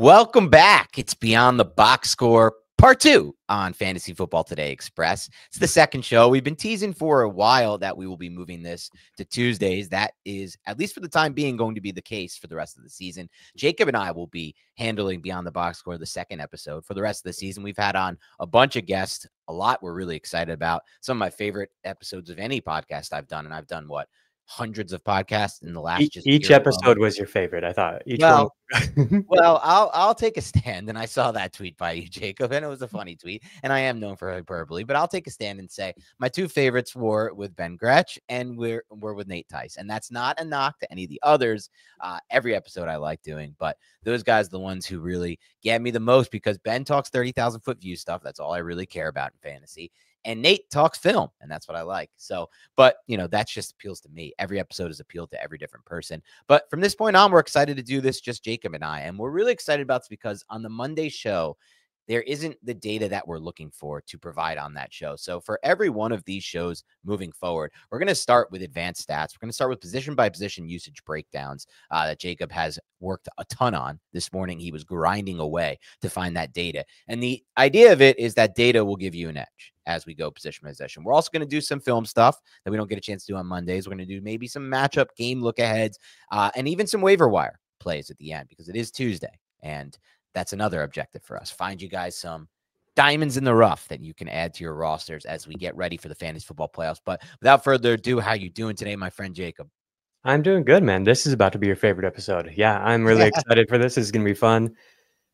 Welcome back. It's Beyond the Box Score, part 2 on Fantasy Football Today Express. It's the second show. We've been teasing for a while that we will be moving this to Tuesdays. That is, at least for the time being, going to be the case for the rest of the season. Jacob and I will be handling Beyond the Box Score, the second episode. For the rest of the season, we've had on a bunch of guests, a lot we're really excited about. Some of my favorite episodes of any podcast I've done, and I've done, hundreds of podcasts in the last each episode was your favorite. I thought each one. Well, I'll take a stand, and I saw that tweet by you, Jacob, and it was a funny tweet, and I am known for hyperbole, but I'll take a stand and say my two favorites were with Ben Gretsch and we're with Nate Tice, and that's not a knock to any of the others. Every episode I like doing, but those guys are the ones who really get me the most because Ben talks 30,000 foot view stuff. That's all I really care about in fantasy. And Nate talks film, and that's what I like. So, but, that just appeals to me. Every episode is appealed to every different person. But from this point on, we're excited to do this, just Jacob and I. And we're really excited about this because on the Monday show, there isn't the data that we're looking for to provide on that show. So for every one of these shows moving forward, we're going to start with advanced stats. We're going to start with position by position usage breakdowns that Jacob has worked a ton on. This morning, he was grinding away to find that data. And the idea of it is that data will give you an edge as we go position by position. We're also going to do some film stuff that we don't get a chance to do on Mondays. We're going to do maybe some matchup game look aheads and even some waiver wire plays at the end because it is Tuesday. And that's another objective for us. Find you guys some diamonds in the rough that you can add to your rosters as we get ready for the fantasy football playoffs. But without further ado, how you doing today, my friend Jacob? I'm doing good, man. This is about to be your favorite episode. Yeah, I'm really excited for this. This is going to be fun.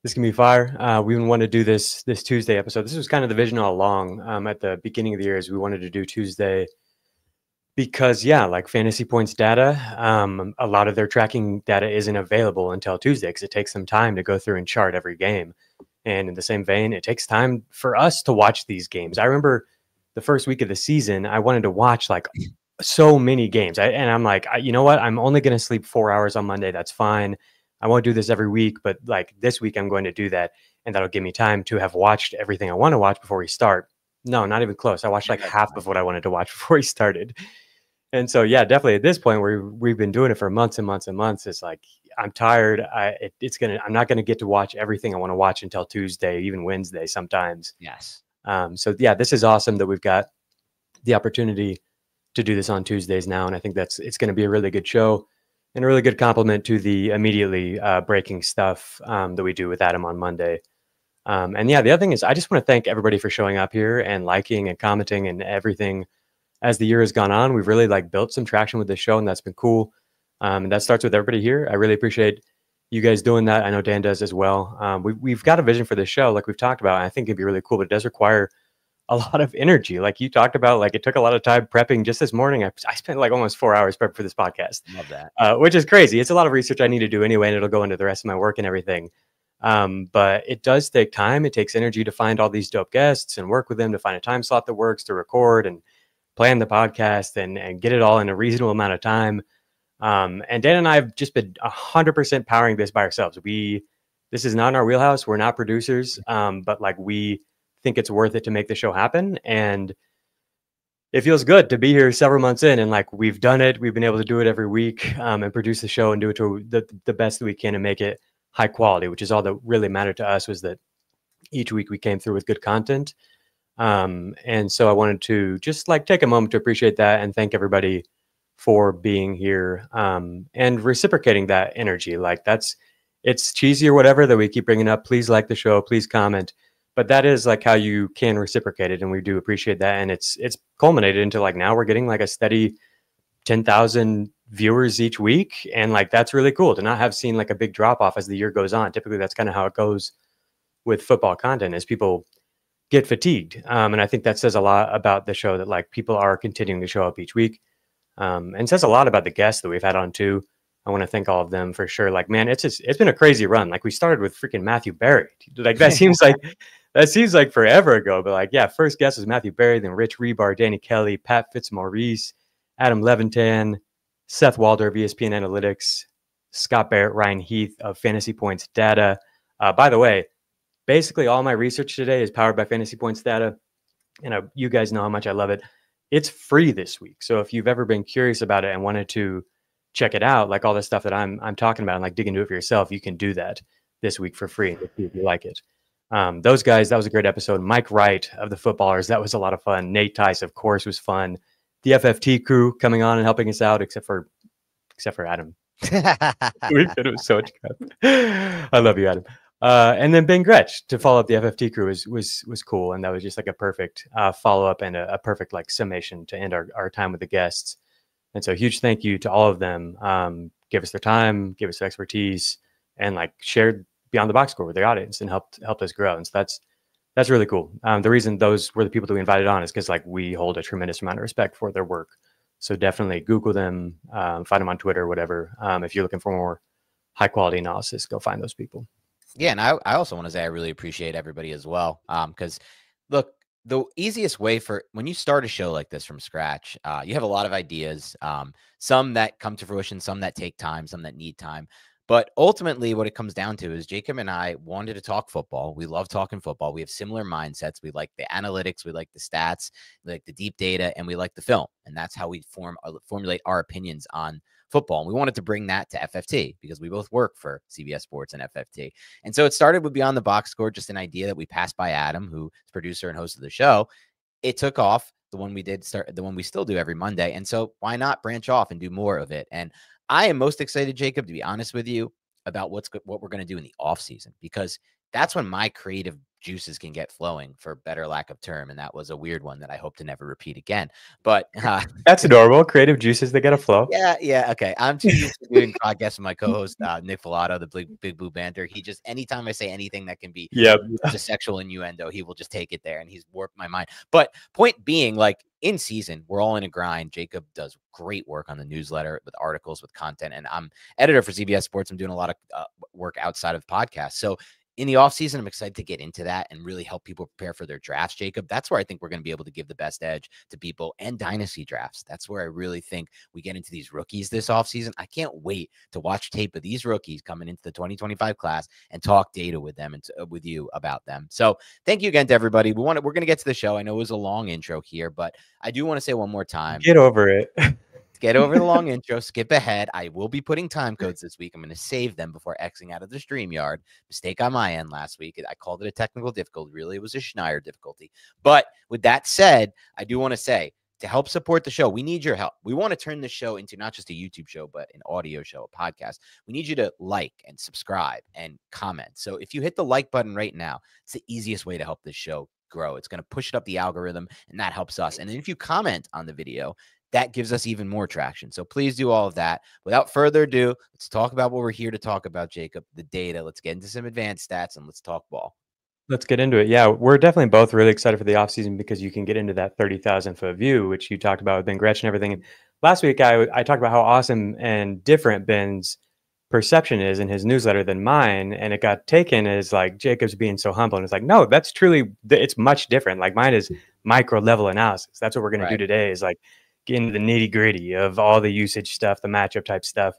This is going to be fire. We want to do this Tuesday episode. This was kind of the vision all along at the beginning of the year is we wanted to do Tuesday because, like fantasy points data, a lot of their tracking data isn't available until Tuesday because it takes them time to go through and chart every game. And in the same vein, it takes time for us to watch these games. I remember the first week of the season, I wanted to watch like so many games. And I'm like, you know what? I'm only going to sleep 4 hours on Monday. That's fine. I won't do this every week, but like this week, I'm going to do that. And that'll give me time to have watched everything I want to watch before we start. No, not even close. I watched like half of what I wanted to watch before we started. And so, yeah, definitely at this point where we've been doing it for months and months and months, it's like, I'm tired. I'm not going to get to watch everything I want to watch until Tuesday, even Wednesday sometimes. Yes. So yeah, this is awesome that we've got the opportunity to do this on Tuesdays now. And I think it's going to be a really good show and a really good compliment to the immediately breaking stuff that we do with Adam on Monday. And yeah, the other thing is I just want to thank everybody for showing up here and liking and commenting and everything. As the year has gone on, we've really built some traction with this show, and that's been cool. And that starts with everybody here. I really appreciate you guys doing that. I know Dan does as well. We've got a vision for this show, like we've talked about. And I think it'd be really cool, but it does require a lot of energy. Like you talked about, it took a lot of time prepping. Just this morning, I spent almost 4 hours prepping for this podcast. Love that. Which is crazy. It's a lot of research I need to do anyway, and it'll go into the rest of my work and everything. But it does take time. It takes energy to find all these dope guests and work with them to find a time slot that works to record and plan the podcast and get it all in a reasonable amount of time. And Dan and I have just been 100% powering this by ourselves. This is not in our wheelhouse. We're not producers. But we think it's worth it to make the show happen. And it feels good to be here several months in. And we've done it. We've been able to do it every week and produce the show and do it to the best that we can and make it high quality, which is all that really mattered to us, was that each week we came through with good content. And so I wanted to just take a moment to appreciate that and thank everybody for being here, and reciprocating that energy. It's cheesy or whatever that we keep bringing up. Please like the show, please comment, but that is how you can reciprocate it. And we do appreciate that. And it's culminated into now we're getting a steady 10,000 viewers each week. And that's really cool to not have seen a big drop off as the year goes on. Typically that's kind of how it goes with football content, as people get fatigued. And I think that says a lot about the show, that people are continuing to show up each week. And says a lot about the guests that we've had on too. I want to thank all of them for sure. Man, it's been a crazy run. We started with freaking Matthew Berry. That seems like forever ago, but yeah, first guest was Matthew Berry, then Rich Rebar, Danny Kelly, Pat Fitzmaurice, Adam Levitan, Seth Walder of ESPN Analytics, Scott Barrett, Ryan Heath of Fantasy Points Data. By the way, basically all my research today is powered by Fantasy Points Data. And you guys know how much I love it. It's free this week. So if you've ever been curious about it and wanted to check it out, all the stuff that I'm talking about and dig into it for yourself, you can do that. this week for free and see if you like it. Those guys, that was a great episode. Mike Wright of the Footballers, that was a lot of fun. Nate Tice, of course, was fun. The FFT crew coming on and helping us out, except for Adam. It was so much crap. I love you, Adam. And then Ben Gretsch to follow up the FFT crew was cool, and that was just like a perfect follow up and a perfect like summation to end our time with the guests. And so, huge thank you to all of them. Give us their time, give us their expertise, and like shared beyond the box score with their audience and helped us grow. And so that's really cool. The reason those were the people that we invited on is because like we hold a tremendous amount of respect for their work. So definitely Google them, find them on Twitter, whatever. If you're looking for more high quality analysis, go find those people. Yeah, and I also want to say I really appreciate everybody as well. Because look, the easiest way for when you start a show like this from scratch, you have a lot of ideas, some that come to fruition, some that take time, some that need time. But ultimately, what it comes down to is Jacob and I wanted to talk football. We love talking football. We have similar mindsets. We like the analytics. We like the stats. We like the deep data. And we like the film. And that's how we formulate our opinions on football. And we wanted to bring that to FFT because we both work for CBS Sports and FFT. And so it started with Beyond the Box Score, just an idea that we passed by Adam, who is producer and host of the show. It took off, the one we did start, the one we still do every Monday. And so why not branch off and do more of it? And I am most excited, Jacob, to be honest with you, about what we're going to do in the off season, because that's when my creative juices can get flowing, for better lack of term. And that was a weird one that I hope to never repeat again. But that's adorable. Creative juices that get a flow. Yeah. Okay. I'm too used to doing podcasts with my co-host, Nick Filato, the Big Blue Banter. He just, anytime I say anything that can be a sexual innuendo, he will just take it there, and he's warped my mind. But point being, like, in season, we're all in a grind. Jacob does great work on the newsletter with articles, with content, and I'm editor for CBS Sports. I'm doing a lot of work outside of podcasts. So in the offseason, I'm excited to get into that and really help people prepare for their drafts, Jacob. That's where I think we're going to be able to give the best edge to people, and dynasty drafts. That's where I really think we get into these rookies this offseason. I can't wait to watch tape of these rookies coming into the 2025 class and talk data with them and with you about them. So thank you again to everybody. We're going to get to the show. I know it was a long intro here, but I do want to say one more time. Get over it. Get over the long intro, skip ahead. I will be putting time codes this week. I'm going to save them before Xing out of the StreamYard. Mistake on my end last week. I called it a technical difficulty. Really, it was a Schneier difficulty. But with that said, I do want to say, to help support the show, we need your help. We want to turn this show into not just a YouTube show, but an audio show, a podcast. We need you to like and subscribe and comment. So if you hit the like button right now, it's the easiest way to help this show grow. It's going to push it up the algorithm, and that helps us. And then if you comment on the video, that gives us even more traction. So please do all of that. Without further ado, let's talk about what we're here to talk about, Jacob, the data. Let's get into some advanced stats, and let's talk ball. Let's get into it. Yeah, we're definitely both really excited for the offseason because you can get into that 30,000 foot view, which you talked about with Ben Gretsch and everything. And last week, I talked about how awesome and different Ben's perception is in his newsletter than mine. And it got taken as like Jacob's being so humble. And it's like, no, that's truly, it's much different. Like mine is micro level analysis. That's what we're going to do today, is like get into the nitty gritty of all the usage stuff, the matchup type stuff.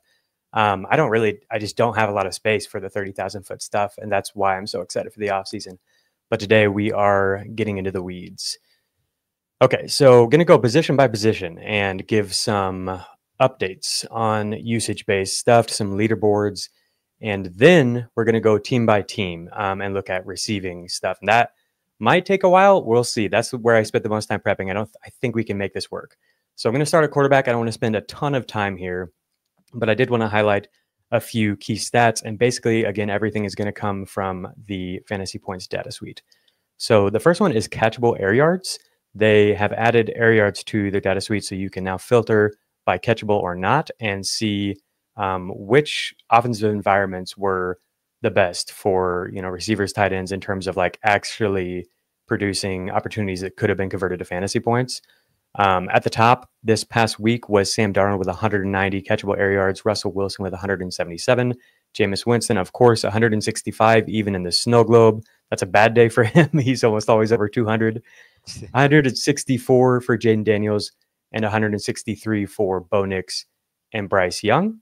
I just don't have a lot of space for the 30,000 foot stuff. And that's why I'm so excited for the off season. But today we are getting into the weeds. Okay, so going to go position by position and give some updates on usage-based stuff, some leaderboards, and then we're going to go team by team and look at receiving stuff. And that might take a while. We'll see. That's where I spent the most time prepping. I think we can make this work. So I'm going to start at quarterback. I don't want to spend a ton of time here, but I did want to highlight a few key stats. And basically, again, everything is going to come from the Fantasy Points data suite. So the first one is catchable air yards. They have added air yards to their data suite, so you can now filter by catchable or not and see which offensive environments were the best for, receivers, tight ends, in terms of like actually producing opportunities that could have been converted to fantasy points. At the top this past week was Sam Darnold with 190 catchable air yards, Russell Wilson with 177, Jameis Winston, of course, 165, even in the snow globe. That's a bad day for him. He's almost always over 200. 164 for Jaden Daniels and 163 for Bo Nix and Bryce Young.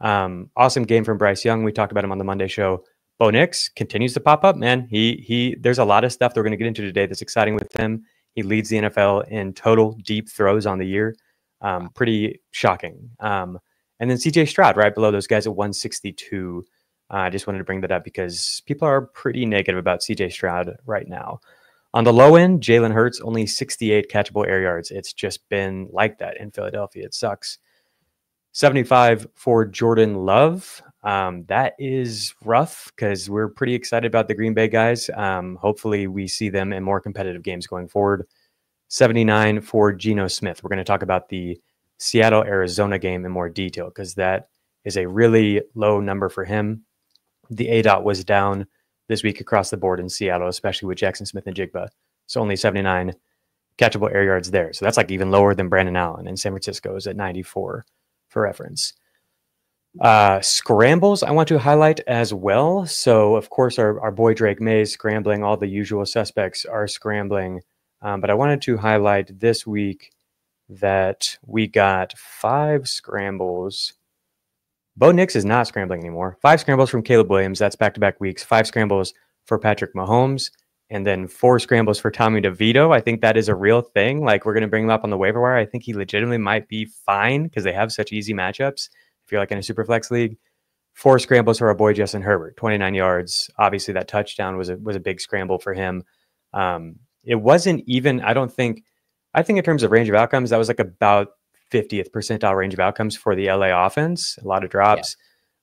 Awesome game from Bryce Young. We talked about him on the Monday show. Bo Nix continues to pop up, man. There's a lot of stuff that we're going to get into today that's exciting with him. He leads the NFL in total deep throws on the year. Pretty shocking. And then CJ Stroud right below those guys at 162. I just wanted to bring that up because people are pretty negative about CJ Stroud right now. On the low end, Jalen Hurts, only 68 catchable air yards. It's just been like that in Philadelphia. It sucks. 75 for Jordan Love. That is rough because we're pretty excited about the Green Bay guys. Hopefully we see them in more competitive games going forward. 79 for Geno Smith. We're going to talk about the Seattle-Arizona game in more detail because that is a really low number for him. The ADOT was down this week across the board in Seattle, especially with Jackson Smith and Jigba. So only 79 catchable air yards there. So that's like even lower than Brandon Allen, and San Francisco is at 94 for reference. Scrambles I want to highlight as well. So of course our boy Drake May is scrambling. All the usual suspects are scrambling. But I wanted to highlight this week that we got 5 scrambles. Bo Nix is not scrambling anymore. 5 scrambles from Caleb Williams. That's back-to-back weeks. 5 scrambles for Patrick Mahomes. And then 4 scrambles for Tommy DeVito. I think that is a real thing. Like, we're going to bring him up on the waiver wire. I think he legitimately might be fine because they have such easy matchups. If you're like in a super flex league. 4 scrambles for our boy Justin Herbert. 29 yards. Obviously, that touchdown was a big scramble for him. It wasn't even, I think in terms of range of outcomes, that was like about 50th percentile range of outcomes for the LA offense. A lot of drops.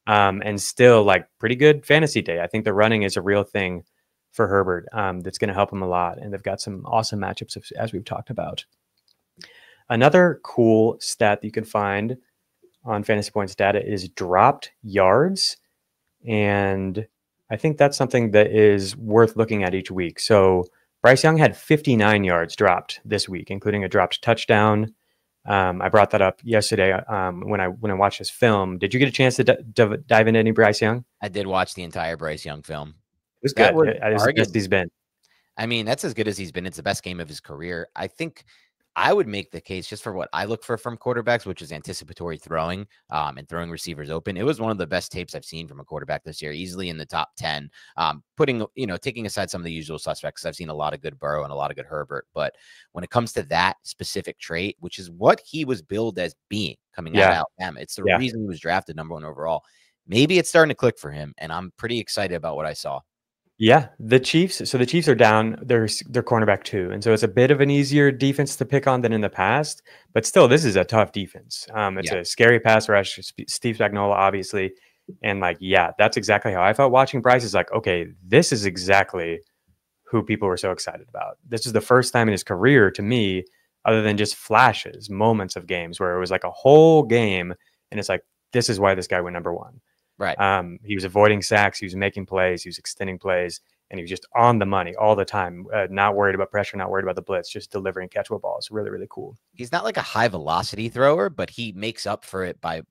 Yeah. And still like pretty good fantasy day. I think the running is a real thing for Herbert that's going to help him a lot. And they've got some awesome matchups as we've talked about. Another cool stat that you can find on Fantasy Points data is dropped yards. And I think that's something that is worth looking at each week. So Bryce Young had 59 yards dropped this week, including a dropped touchdown. I brought that up yesterday when I watched this film. Did you get a chance to dive into any Bryce Young? I did watch the entire Bryce Young film. It was good. It was the best he's been. I mean, that's as good as he's been. It's the best game of his career. I think I would make the case just for what I look for from quarterbacks, which is anticipatory throwing and throwing receivers open. It was one of the best tapes I've seen from a quarterback this year, easily in the top 10. Taking aside some of the usual suspects, I've seen a lot of good Burrow and a lot of good Herbert. But when it comes to that specific trait, which is what he was billed as being coming out of Alabama, it's the reason he was drafted #1 overall. Maybe it's starting to click for him, and I'm pretty excited about what I saw. Yeah, the Chiefs. So the Chiefs are down. They're cornerback 2, and so it's a bit of an easier defense to pick on than in the past. But still, this is a tough defense. It's a scary pass rush. Steve Spagnuolo, obviously, and that's exactly how I felt watching Bryce. Is like, okay, this is exactly who people were so excited about. This is the first time in his career, to me, other than just flashes, moments of games where it was like a whole game, and it's like, this is why this guy went #1. Right. He was avoiding sacks. He was making plays. He was extending plays, and he was just on the money all the time. Not worried about pressure, not worried about the blitz, just delivering catchable balls. Really, really cool. He's not like a high velocity thrower, but he makes up for it by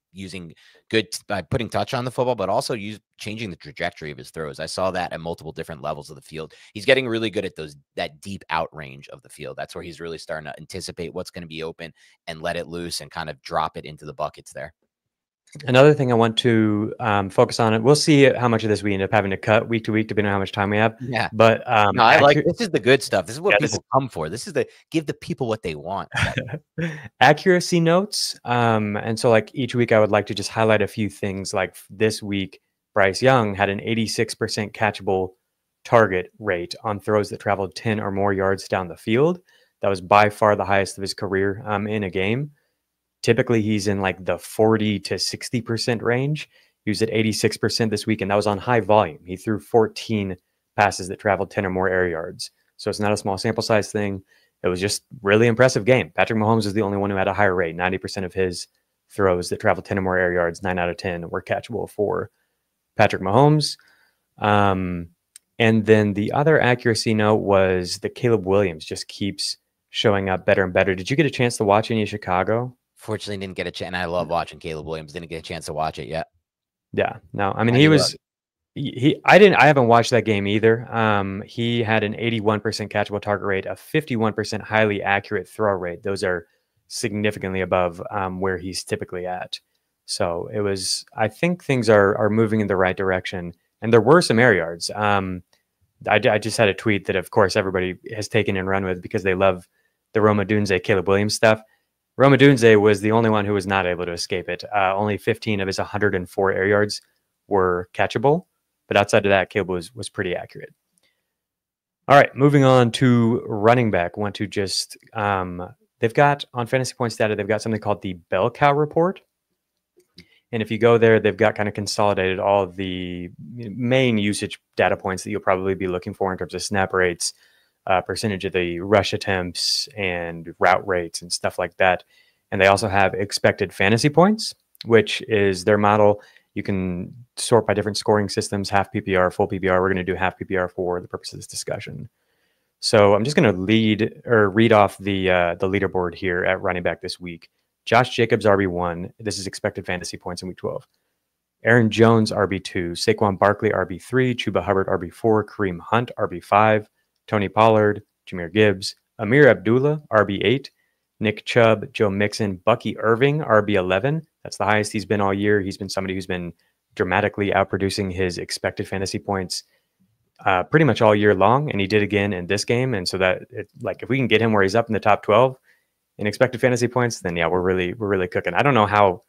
by putting touch on the football, but also changing the trajectory of his throws. I saw that at multiple different levels of the field. He's getting really good at that deep out range of the field. That's where he's really starting to anticipate what's going to be open and let it loose and kind of drop it into the buckets there. Another thing I want to focus on, we'll see how much of this we end up having to cut week to week, depending on how much time we have. Yeah. But no, I like this is the good stuff. This is what people come for. This is give the people what they want. Accuracy notes. And so each week I would like to just highlight a few things. Like this week, Bryce Young had an 86% catchable target rate on throws that traveled 10 or more yards down the field. That was by far the highest of his career in a game. Typically, he's in the 40 to 60% range. He was at 86% this week, and that was on high volume. He threw 14 passes that traveled 10 or more air yards. So it's not a small sample size thing. It was just really impressive game. Patrick Mahomes is the only one who had a higher rate. 90% of his throws that traveled 10 or more air yards, 9 out of 10 were catchable for Patrick Mahomes. And then the other accuracy note was that Caleb Williams just keeps showing up better and better. Did you get a chance to watch any of Chicago? Fortunately, didn't get a chance. And I love watching Caleb Williams. Didn't get a chance to watch it yet. Yeah, no. I mean, I haven't watched that game either. He had an 81% catchable target rate, a 51% highly accurate throw rate. Those are significantly above where he's typically at. So I think things are moving in the right direction. And there were some air yards. I just had a tweet that, of course, everybody has taken and run with because they love the Rome Odunze, Caleb Williams stuff. Rome Odunze was the only one who was not able to escape it. Only 15 of his 104 air yards were catchable. But outside of that, Caleb was pretty accurate. All right, moving on to running back. Want to just they've got on fantasy points data, they've got something called the bell cow report. And if you go there, they've got kind of consolidated all of the main usage data points that you'll probably be looking for in terms of snap rates, percentage of the rush attempts, and route rates and stuff like that. And they also have expected fantasy points, which is their model. You can sort by different scoring systems, half PPR, full PPR. We're going to do half PPR for the purpose of this discussion. So I'm just going to read off the leaderboard here at running back this week. Josh Jacobs, RB1. This is expected fantasy points in week 12. Aaron Jones, RB2. Saquon Barkley, RB3. Chuba Hubbard, RB4. Kareem Hunt, RB5. Tony Pollard, Jahmyr Gibbs. Amir Abdullah, RB8. Nick Chubb, Joe Mixon, Bucky Irving, RB11. That's the highest he's been all year. He's been somebody who's been dramatically outproducing his expected fantasy points pretty much all year long, and he did again in this game. And so that, if we can get him where he's up in the top 12 in expected fantasy points, then yeah, we're really cooking. I don't know how.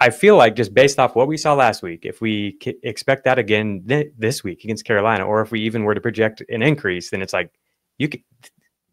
I feel like just based off what we saw last week, if we expect that again this week against Carolina, or if we even were to project an increase, then it's like you could.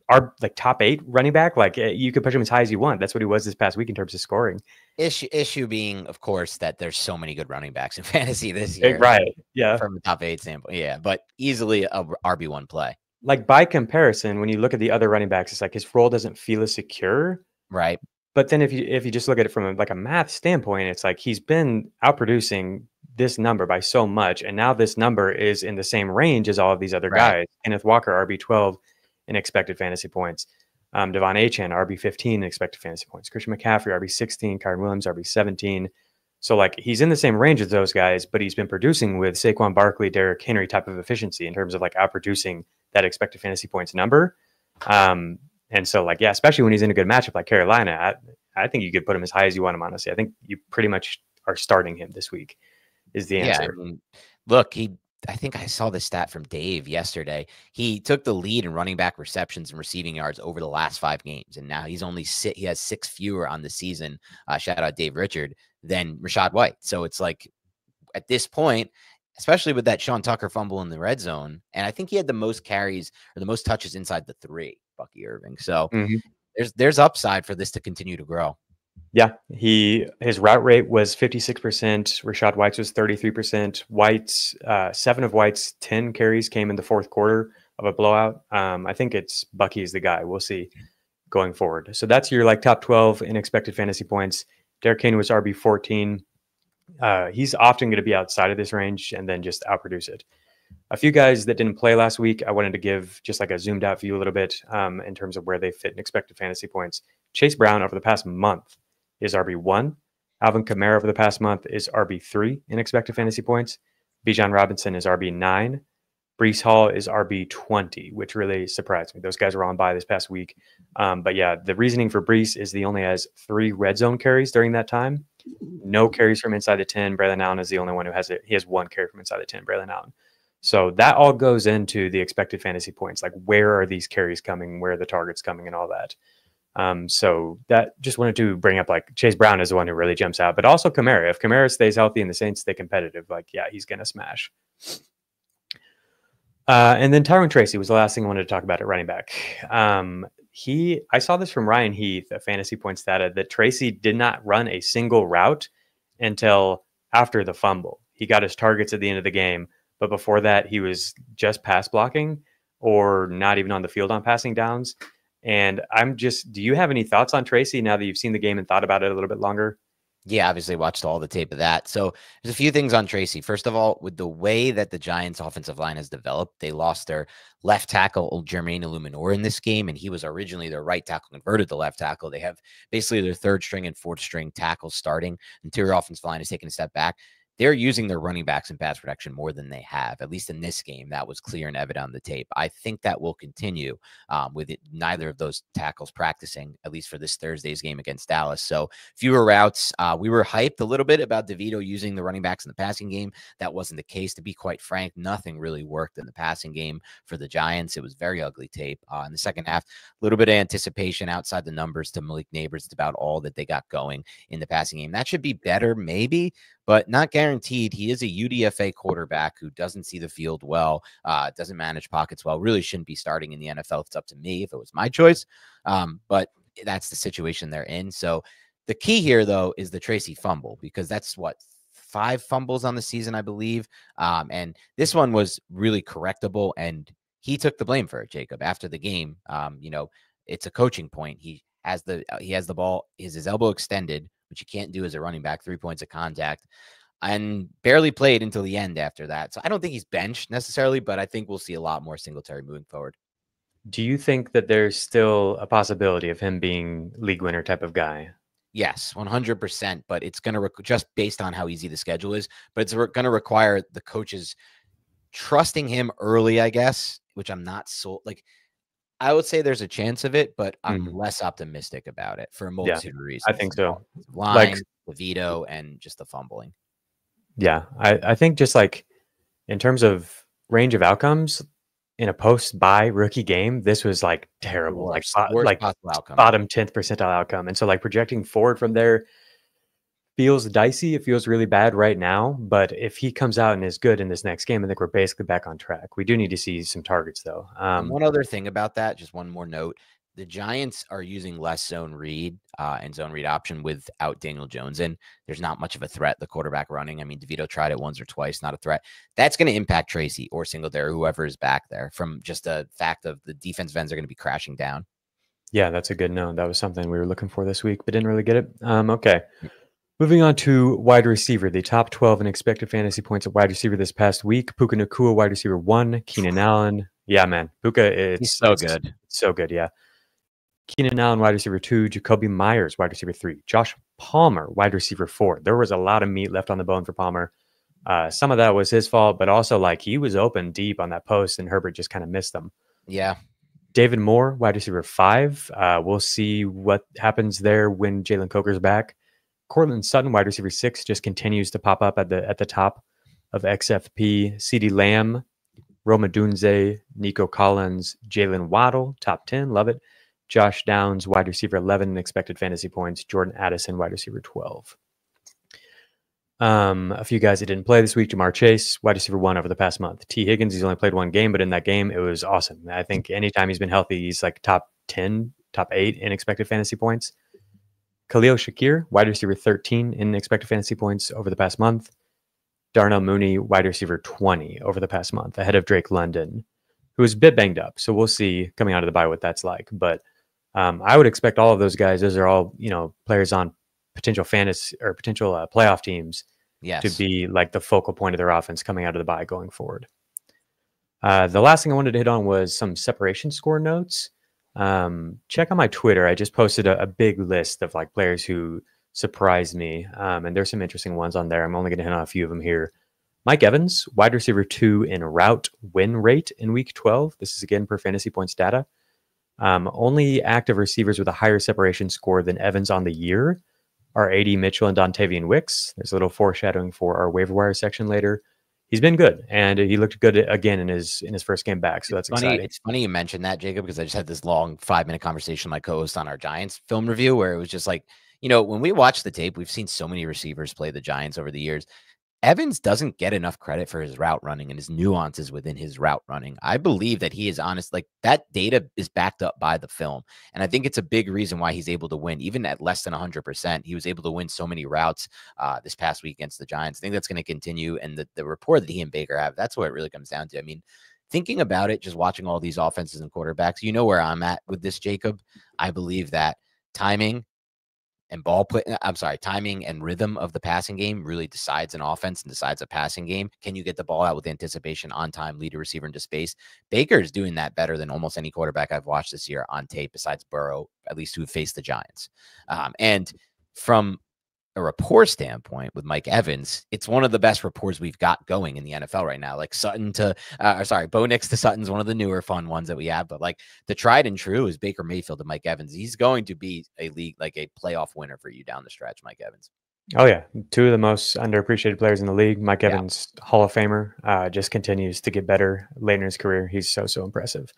Our top 8 running back, you could push him as high as you want. That's what he was this past week in terms of scoring. Issue being, of course, that there's so many good running backs in fantasy this year. Right. Yeah. From a top 8 sample. Yeah. But easily a RB1 play. By comparison, when you look at the other running backs, it's like his role doesn't feel as secure. Right. But then if you just look at it from a math standpoint, it's like he's been outproducing this number by so much. And now this number is in the same range as all of these other guys. Kenneth Walker, RB12. In expected fantasy points. Devon Achane, RB15 in expected fantasy points. Christian McCaffrey, RB16. Kyron Williams, RB17. So he's in the same range as those guys, but he's been producing with Saquon Barkley, Derrick Henry type of efficiency in terms of outproducing that expected fantasy points number. And so especially when he's in a good matchup like Carolina, I think you could put him as high as you want him, honestly. I think you pretty much are starting him this week is the answer. Yeah, I mean, look, I think I saw this stat from Dave yesterday. He took the lead in running back receptions and receiving yards over the last 5 games. And now he has 6 fewer on the season. Shout out Dave Richard than Rachaad White. So it's at this point, especially with that Sean Tucker fumble in the red zone. And I think he had the most carries or the most touches inside the 3, Bucky Irving. So there's upside for this to continue to grow. Yeah, his route rate was 56%. Rachaad White's was 33%. 7 of White's 10 carries came in the fourth quarter of a blowout. I think it's Bucky is the guy. We'll see going forward. So that's your top 12 in expected fantasy points. Derrick Henry was RB14. He's often going to be outside of this range and then just outproduce it. A few guys that didn't play last week, I wanted to give just a zoomed out view a little bit in terms of where they fit in expected fantasy points. Chase Brown over the past month is RB1. Alvin Kamara over the past month is RB3 in expected fantasy points. Bijan Robinson is RB9. Breece Hall is RB20, which really surprised me. Those guys were on bye this past week. But yeah, the reasoning for Breece is he only has 3 red zone carries during that time. No carries from inside the 10. Braylon Allen is the only one who has it. He has 1 carry from inside the 10, Braylon Allen. So that all goes into the expected fantasy points. Where are these carries coming? Where are the targets coming and all that? So that just wanted to bring up Chase Brown is the one who really jumps out, but also Kamara. If Kamara stays healthy and the Saints stay competitive, yeah, he's going to smash. And then Tyrone Tracy was the last thing I wanted to talk about at running back. I saw this from Ryan Heath at Fantasy Points Data that Tracy did not run a single route until after the fumble. He got his targets at the end of the game, but before that he was just pass blocking or not even on the field on passing downs. And do you have any thoughts on Tracy now that you've seen the game and thought about it a little bit longer? Yeah, obviously watched all the tape of that. So there's a few things on Tracy. First of all, with the way that the Giants offensive line has developed, they lost their left tackle, Jermaine Illuminor, in this game. And he was originally their right tackle, converted to left tackle. They have basically their 3rd string and 4th string tackles starting. Interior offensive line is taking a step back. They're using their running backs in pass protection more than they have, at least in this game. That was clear and evident on the tape. I think that will continue with neither of those tackles practicing, at least for this Thursday's game against Dallas. So fewer routes. We were hyped a little bit about DeVito using the running backs in the passing game. That wasn't the case. To be quite frank, nothing really worked in the passing game for the Giants. It was very ugly tape. In the second half, a little bit of anticipation outside the numbers to Malik Neighbors. It's about all that they got going in the passing game. That should be better, maybe, but not guaranteed. guaranteed he is a UDFA quarterback who doesn't see the field well, doesn't manage pockets well, really shouldn't be starting in the NFL. If it's up to me, if it was my choice. But that's the situation they're in. So the key here, though, is the Tracy fumble, because that's what, 5 fumbles on the season, I believe. And this one was really correctable, and he took the blame for it, Jacob, after the game. It's a coaching point. He has the ball, his elbow extended, which you can't do as a running back, 3 points of contact, and barely played until the end after that. So I don't think he's benched necessarily, but I think we'll see a lot more Singletary moving forward. Do you think that there's still a possibility of him being league winner type of guy? Yes, 100%. But it's going to just based on how easy the schedule is, but it's going to require the coaches trusting him early, I guess, which I'm not so like. I would say there's a chance of it, but I'm less optimistic about it for a multitude of reasons. I think so. Line, like the veto, and just the fumbling. Yeah, I think just like in terms of range of outcomes in a post-bye rookie game, this was like terrible, worst bottom 10th percentile outcome. And so like projecting forward from there feels dicey. It feels really bad right now. But if he comes out and is good in this next game, I think we're basically back on track. We do need to see some targets, though. One other thing about that, just one more note. The Giants are using less zone read and zone read option without Daniel Jones in. There's not much of a threat, the quarterback running. I mean, DeVito tried it once or twice, not a threat. That's going to impact Tracy or Singletary, whoever is back there, from just the fact of the defense ends are going to be crashing down. Yeah, that's a good note. That was something we were looking for this week, but didn't really get it. Okay. Moving on to wide receiver, the top 12 in expected fantasy points at wide receiver this past week. Puka Nacua, wide receiver 1. Keenan Allen. Yeah, man. Puka, he's so good. So good, yeah. Keenan Allen, wide receiver 2. Jacoby Myers, wide receiver 3. Josh Palmer, wide receiver 4. There was a lot of meat left on the bone for Palmer. Some of that was his fault, but also like he was open deep on that post and Herbert just kind of missed them. Yeah. David Moore, wide receiver 5. We'll see what happens there when Jalen Coker's back. Cortland Sutton, wide receiver 6, just continues to pop up at the top of XFP. CeeDee Lamb, Roma Dunze, Nico Collins, Jalen Waddle, top 10, love it. Josh Downs, wide receiver 11, expected fantasy points. Jordan Addison, wide receiver 12. A few guys that didn't play this week. Jamar Chase, wide receiver 1 over the past month. T. Higgins, he's only played 1 game, but in that game, it was awesome. I think anytime he's been healthy, he's like top 10, top 8 in expected fantasy points. Khalil Shakir, wide receiver 13 in expected fantasy points over the past month. Darnell Mooney, wide receiver 20 over the past month, ahead of Drake London, who is a bit banged up. So we'll see coming out of the bye what that's like. But I would expect all of those guys, those are all, players on potential fantasy or potential playoff teams, to be like the focal point of their offense coming out of the bye going forward. The last thing I wanted to hit on was some separation score notes. Check on my Twitter. I just posted a big list of like players who surprised me. And there's some interesting ones on there. I'm only going to hit on a few of them here. Mike Evans, wide receiver 2 in route win rate in week 12. This is again per fantasy points data. Only active receivers with a higher separation score than Evans on the year are AD Mitchell and Dontavian Wicks. There's a little foreshadowing for our waiver wire section later. He's been good, and he looked good again in his first game back. So that's exciting. It's funny you mentioned that, Jacob, because I just had this long 5-minute conversation with my co-host on our Giants film review, where it was just like, when we watch the tape, we've seen so many receivers play the Giants over the years. Evans doesn't get enough credit for his route running and his nuances within his route running. I believe that he is honest. Like, that data is backed up by the film. And I think it's a big reason why he's able to win. Even at less than 100%, he was able to win so many routes this past week against the Giants. I think that's going to continue. And the rapport that he and Baker have, that's what it really comes down to. I mean, thinking about it, just watching all these offenses and quarterbacks, where I'm at with this, Jacob. I believe that timing and rhythm of the passing game really decides an offense and decides a passing game. Can you get the ball out with anticipation, on time, lead a receiver into space? Baker is doing that better than almost any quarterback I've watched this year on tape, besides Burrow, at least who faced the Giants. And from a rapport standpoint with Mike Evans, it's one of the best rapports we've got going in the NFL right now. Like Bo Nix to Sutton's one of the newer fun ones that we have, but like the tried and true is Baker Mayfield and Mike Evans. He's going to be a playoff winner for you down the stretch, Mike Evans. Oh yeah, 2 of the most underappreciated players in the league. Mike Evans, Hall of Famer, just continues to get better late in his career. He's so impressive.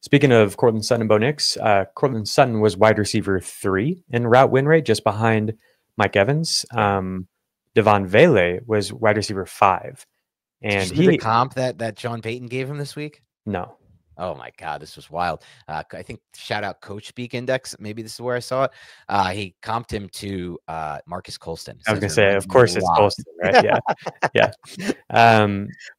Speaking of Cortland Sutton and Bo Nix, Cortland Sutton was wide receiver 3 in route win rate, just behind Mike Evans. Devon Vele was wide receiver 5. And Did you see the comp that Sean Payton gave him this week? No. Oh my God, this was wild. I think shout out Coach Speak Index. Maybe this is where I saw it. He comped him to Marcus Colston. I was gonna say, of course it's Colston, right? Yeah. Yeah.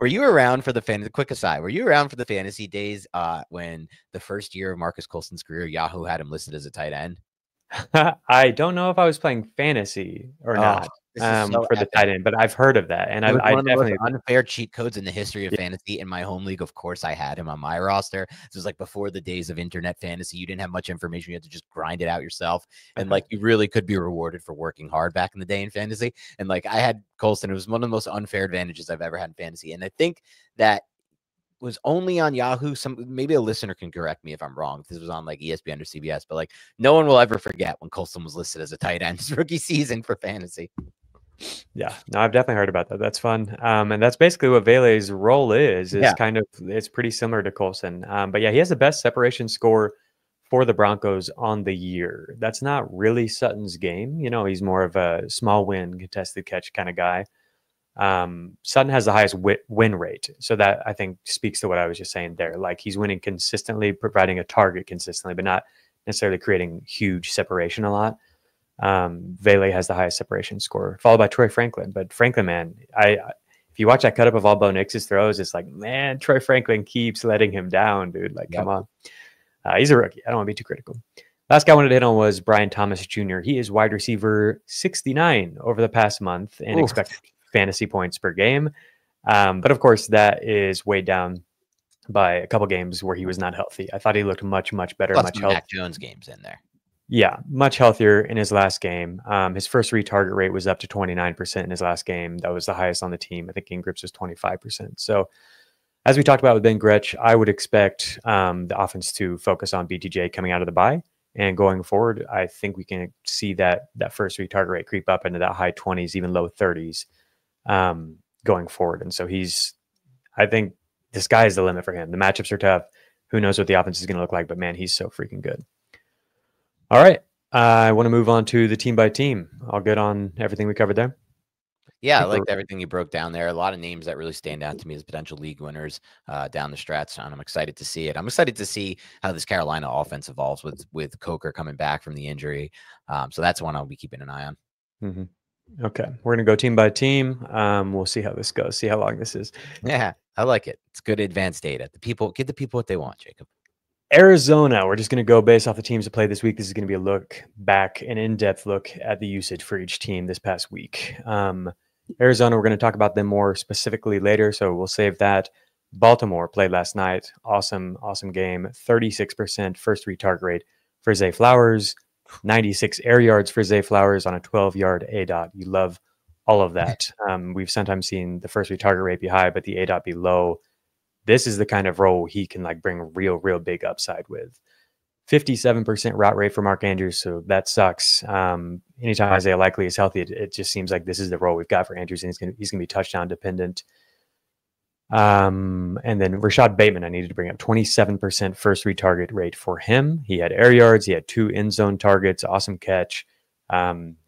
Were you around for the quick aside, were you around for the fantasy days when the first year of Marcus Colston's career, Yahoo had him listed as a tight end? I don't know if I was playing fantasy or not for the tight end, but I've heard of that. And I one of the definitely most unfair cheat codes in the history of fantasy. In my home league, of course, I had him on my roster. This was like before the days of internet fantasy. You didn't have much information. You had to just grind it out yourself. And like you really could be rewarded for working hard back in the day in fantasy. And like I had Colston. It was one of the most unfair advantages I've ever had in fantasy. And I think that was only on Yahoo. Maybe a listener can correct me if I'm wrong. If this was on like ESPN or CBS, but like no one will ever forget when Colston was listed as a tight end his rookie season for fantasy. Yeah, no, I've definitely heard about that. That's fun. And that's basically what Vele's role is kind of, it's pretty similar to Colston. But yeah, he has the best separation score for the Broncos on the year. That's not really Sutton's game. You know, he's more of a small win, contested catch kind of guy. Sutton has the highest win rate. So that I think speaks to what I was just saying there. Like he's winning consistently, providing a target consistently, but not necessarily creating huge separation a lot. Vele has the highest separation score, followed by Troy Franklin. But Franklin, man, if you watch that cut up of all Bo Nix's throws, it's like, man, Troy Franklin keeps letting him down, dude. Like, come on. He's a rookie. I don't want to be too critical. Last guy I wanted to hit on was Brian Thomas Jr. He is wide receiver 69 over the past month and expected fantasy points per game. But of course, that is weighed down by a couple games where he was not healthy. I thought he looked much better. Plus much Mac Jones games in there. Yeah, much healthier in his last game. His first retarget rate was up to 29% in his last game. That was the highest on the team. I think Ingram's was 25%. So as we talked about with Ben Gretsch, I would expect the offense to focus on BTJ coming out of the bye. And going forward, I think we can see that first retarget rate creep up into that high 20s, even low 30s going forward. And so I think the sky is the limit for him. The matchups are tough. Who knows what the offense is going to look like, but man, he's so freaking good. All right. I want to move on to the team by team. I'll get on everything we covered there. Yeah, I liked everything you broke down there. A lot of names that really stand out to me as potential league winners down the stretch, and I'm excited to see it. I'm excited to see how this Carolina offense evolves with Coker coming back from the injury. So that's one I'll be keeping an eye on. Mm-hmm. Okay, we're going to go team by team. We'll see how this goes, see how long this is. Yeah, I like it. It's good advanced data. Give the people what they want, Jacob. Arizona, we're just going to go based off the teams that played this week. This is going to be a look back, an in-depth look at the usage for each team this past week. Arizona, we're going to talk about them more specifically later, so we'll save that. Baltimore played last night. Awesome game. 36% first retarget rate for Zay Flowers. 96 air yards for Zay Flowers on a 12-yard ADOT. You love all of that. We've sometimes seen the first retarget rate be high, but the ADOT be low. This is the kind of role he can like bring real big upside with. 57% route rate for Mark Andrews, so that sucks. Anytime Isaiah Likely is healthy, it just seems like this is the role we've got for Andrews, and he's gonna be touchdown dependent. And then Rashad Bateman, I needed to bring up 27% first retarget rate for him. He had air yards, he had 2 end zone targets, awesome catch.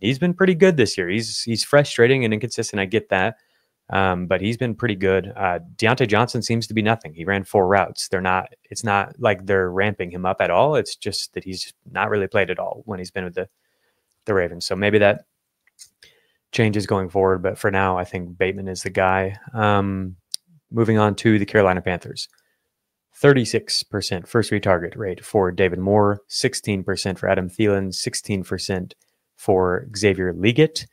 He's been pretty good this year. He's frustrating and inconsistent. I get that. But he's been pretty good. Deontay Johnson seems to be nothing. He ran 4 routes. It's not like they're ramping him up at all. It's just that he's not really played at all when he's been with the Ravens. So maybe that changes going forward. But for now, I think Bateman is the guy. Moving on to the Carolina Panthers. 36% first retarget rate for David Moore, 16% for Adam Thielen, 16% for Xavier Legette.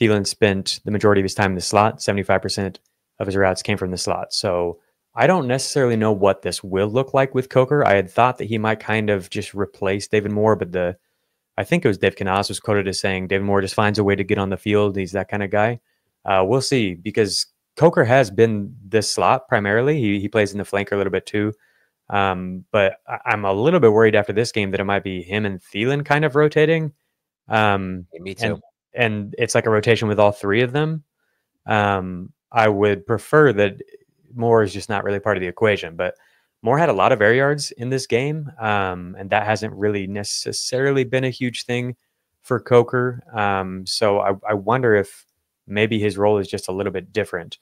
Thielen spent the majority of his time in the slot. 75% of his routes came from the slot. So I don't necessarily know what this will look like with Coker. I had thought that he might kind of just replace David Moore, but I think it was Dave Canales was quoted as saying David Moore just finds a way to get on the field. He's that kind of guy. We'll see, because Coker has been this slot primarily. He plays in the flanker a little bit too. But I'm a little bit worried after this game that it might be him and Thielen kind of rotating. Me too. And it's like a rotation with all 3 of them. I would prefer that Moore is just not really part of the equation, but Moore had a lot of air yards in this game. And that hasn't really necessarily been a huge thing for Coker. So I wonder if maybe his role is just a little bit different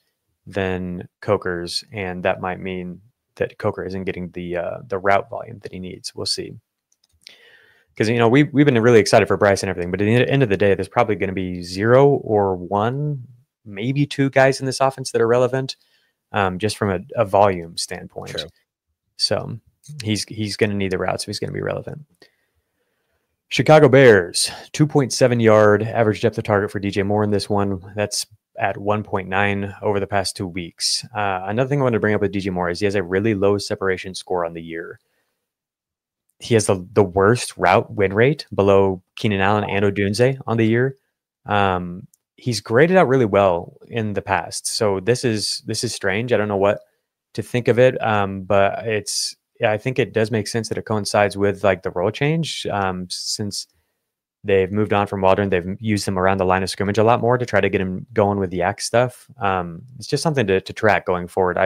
than Coker's, and that might mean that Coker isn't getting the route volume that he needs. We'll see. Because, you know, we've been really excited for Bryce and everything, but at the end of the day, there's probably going to be 0 or 1, maybe 2 guys in this offense that are relevant, just from a volume standpoint. True. So he's going to need the routes, so he's going to be relevant. Chicago Bears, 2.7 yard average depth of target for DJ Moore in this one. That's at 1.9 over the past 2 weeks. Another thing I wanted to bring up with DJ Moore is he has a really low separation score on the year. He has the worst route win rate below Keenan Allen and Odunze on the year. He's graded out really well in the past. So this is strange. I don't know what to think of it. But I think it does make sense that it coincides with like the role change. Since they've moved on from Waldron, they've used him around the line of scrimmage a lot more to try to get him going with the yak stuff. It's just something to track going forward.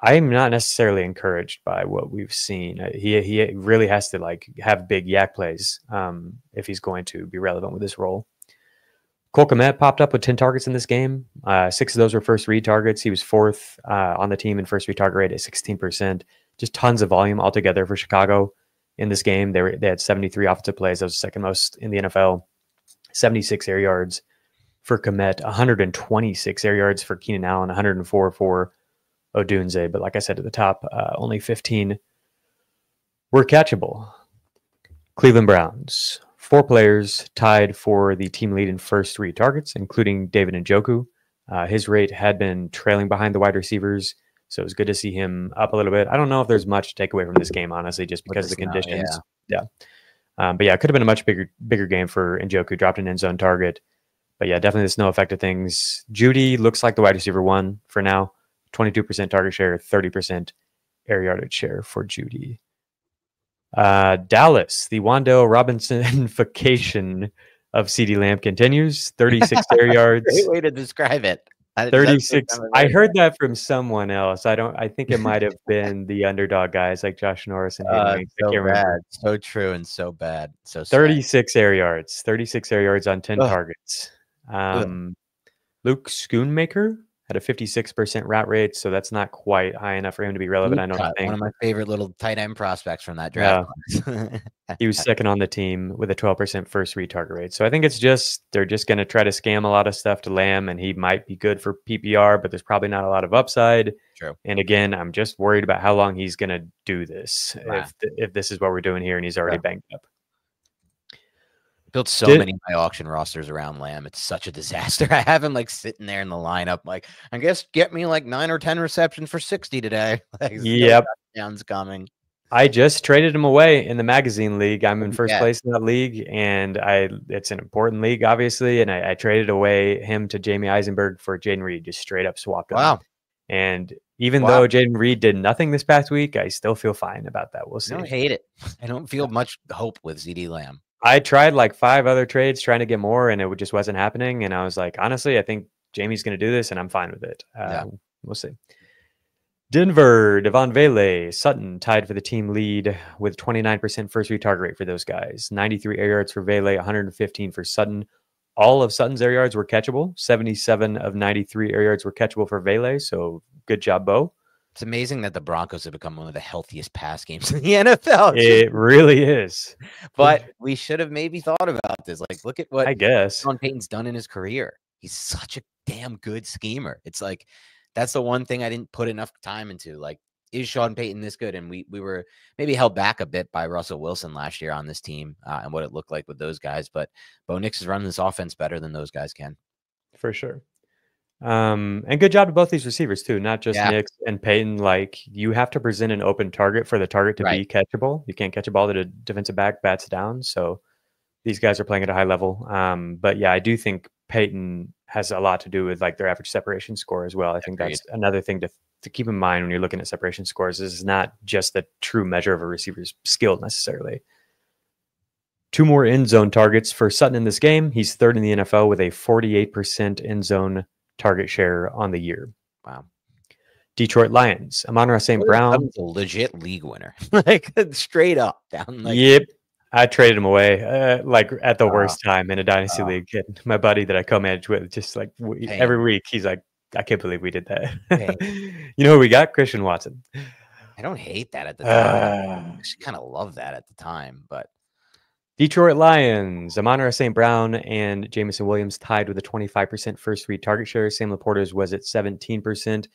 I'm not necessarily encouraged by what we've seen. He really has to like have big yak plays if he's going to be relevant with this role. Cole Kmet popped up with 10 targets in this game. 6 of those were first read targets. He was 4th on the team in first read target rate at 16%. Just tons of volume altogether for Chicago in this game. They had 73 offensive plays. That was the second most in the NFL. 76 air yards for Kmet, 126 air yards for Keenan Allen, 104 for Odunze. But like I said at the top, only 15 were catchable. Cleveland Browns, 4 players tied for the team lead in first read targets, including David Njoku. His rate had been trailing behind the wide receivers, so it was good to see him up a little bit. I don't know if there's much to take away from this game, honestly, just because of the conditions. But yeah, it could have been a much bigger game for Njoku. Dropped an end zone target. But yeah, definitely the snow affected things. Judy looks like the wide receiver 1 for now. 22% target share, 30% air yardage share for Judy. Dallas, the Wan'Dale Robinson-fication of CeeDee Lamb continues. 36 air yards. Great way to describe it. 36. I heard that from someone else. I think it might have been the underdog guys like Josh Norris and Henry. So bad. So true and so bad. So 36 air yards. 36 air yards on 10 targets. Luke Schoonmaker had a 56% route rate, so that's not quite high enough for him to be relevant. I don't think. One of my favorite little tight end prospects from that draft. Yeah. He was second on the team with a 12% first read target rate. So I think they're just going to try to scam a lot of stuff to Lamb, and he might be good for PPR, but there's probably not a lot of upside. True. And again, I'm just worried about how long he's going to do this. Wow. If this is what we're doing here, and he's already banged up. Built so many of my auction rosters around Lamb. It's such a disaster. I have him like sitting there in the lineup. Like, I guess get me like 9 or 10 receptions for 60 today. Like, yep. Touchdowns coming. I just traded him away in the magazine league. I'm in first place in that league, and it's an important league, obviously. And I traded away him to Jamie Eisenberg for Jaden Reed, just straight up swapped him. Wow. And even though Jaden Reed did nothing this past week, I still feel fine about that. We'll see. I don't hate it. I don't feel much hope with CeeDee Lamb. I tried like 5 other trades trying to get more, and it just wasn't happening. And I was like, honestly, I think Jamie's going to do this, and I'm fine with it. We'll see. Denver, Devon Vele, Sutton tied for the team lead with 29% first read target rate for those guys. 93 air yards for Vele, 115 for Sutton. All of Sutton's air yards were catchable. 77 of 93 air yards were catchable for Vele. So good job, Bo. It's amazing that the Broncos have become one of the healthiest pass games in the NFL. It really is. But we should have maybe thought about this. Like, look at what I guess Sean Payton's done in his career. He's such a damn good schemer. It's like, that's the one thing I didn't put enough time into. Like, is Sean Payton this good? And we were maybe held back a bit by Russell Wilson last year on this team and what it looked like with those guys. But Bo Nix is running this offense better than those guys can. For sure. And good job to both these receivers too, not just Nix and Payton. Like, you have to present an open target for the target to be catchable. You can't catch a ball that a defensive back bats down. So these guys are playing at a high level. But yeah, I do think Payton has a lot to do with like their average separation score as well. I think that's another thing to keep in mind when you're looking at separation scores. This is not just the true measure of a receiver's skill necessarily. 2 more end zone targets for Sutton in this game. He's 3rd in the NFL with a 48% end zone target share on the year. Wow. Detroit Lions, Amon-Ra St. Brown. A legit league winner. Like, straight up down. Like, yep. I traded him away like at the worst time in a dynasty league. And my buddy that I co-managed with, just like every week, he's like, "I can't believe we did that." You know who we got? Christian Watson. I don't hate that at the time. I actually kind of love that at the time, but Detroit Lions, Amon-Ra St. Brown and Jameson Williams tied with a 25% first read target share. Sam LaPorta's was at 17%.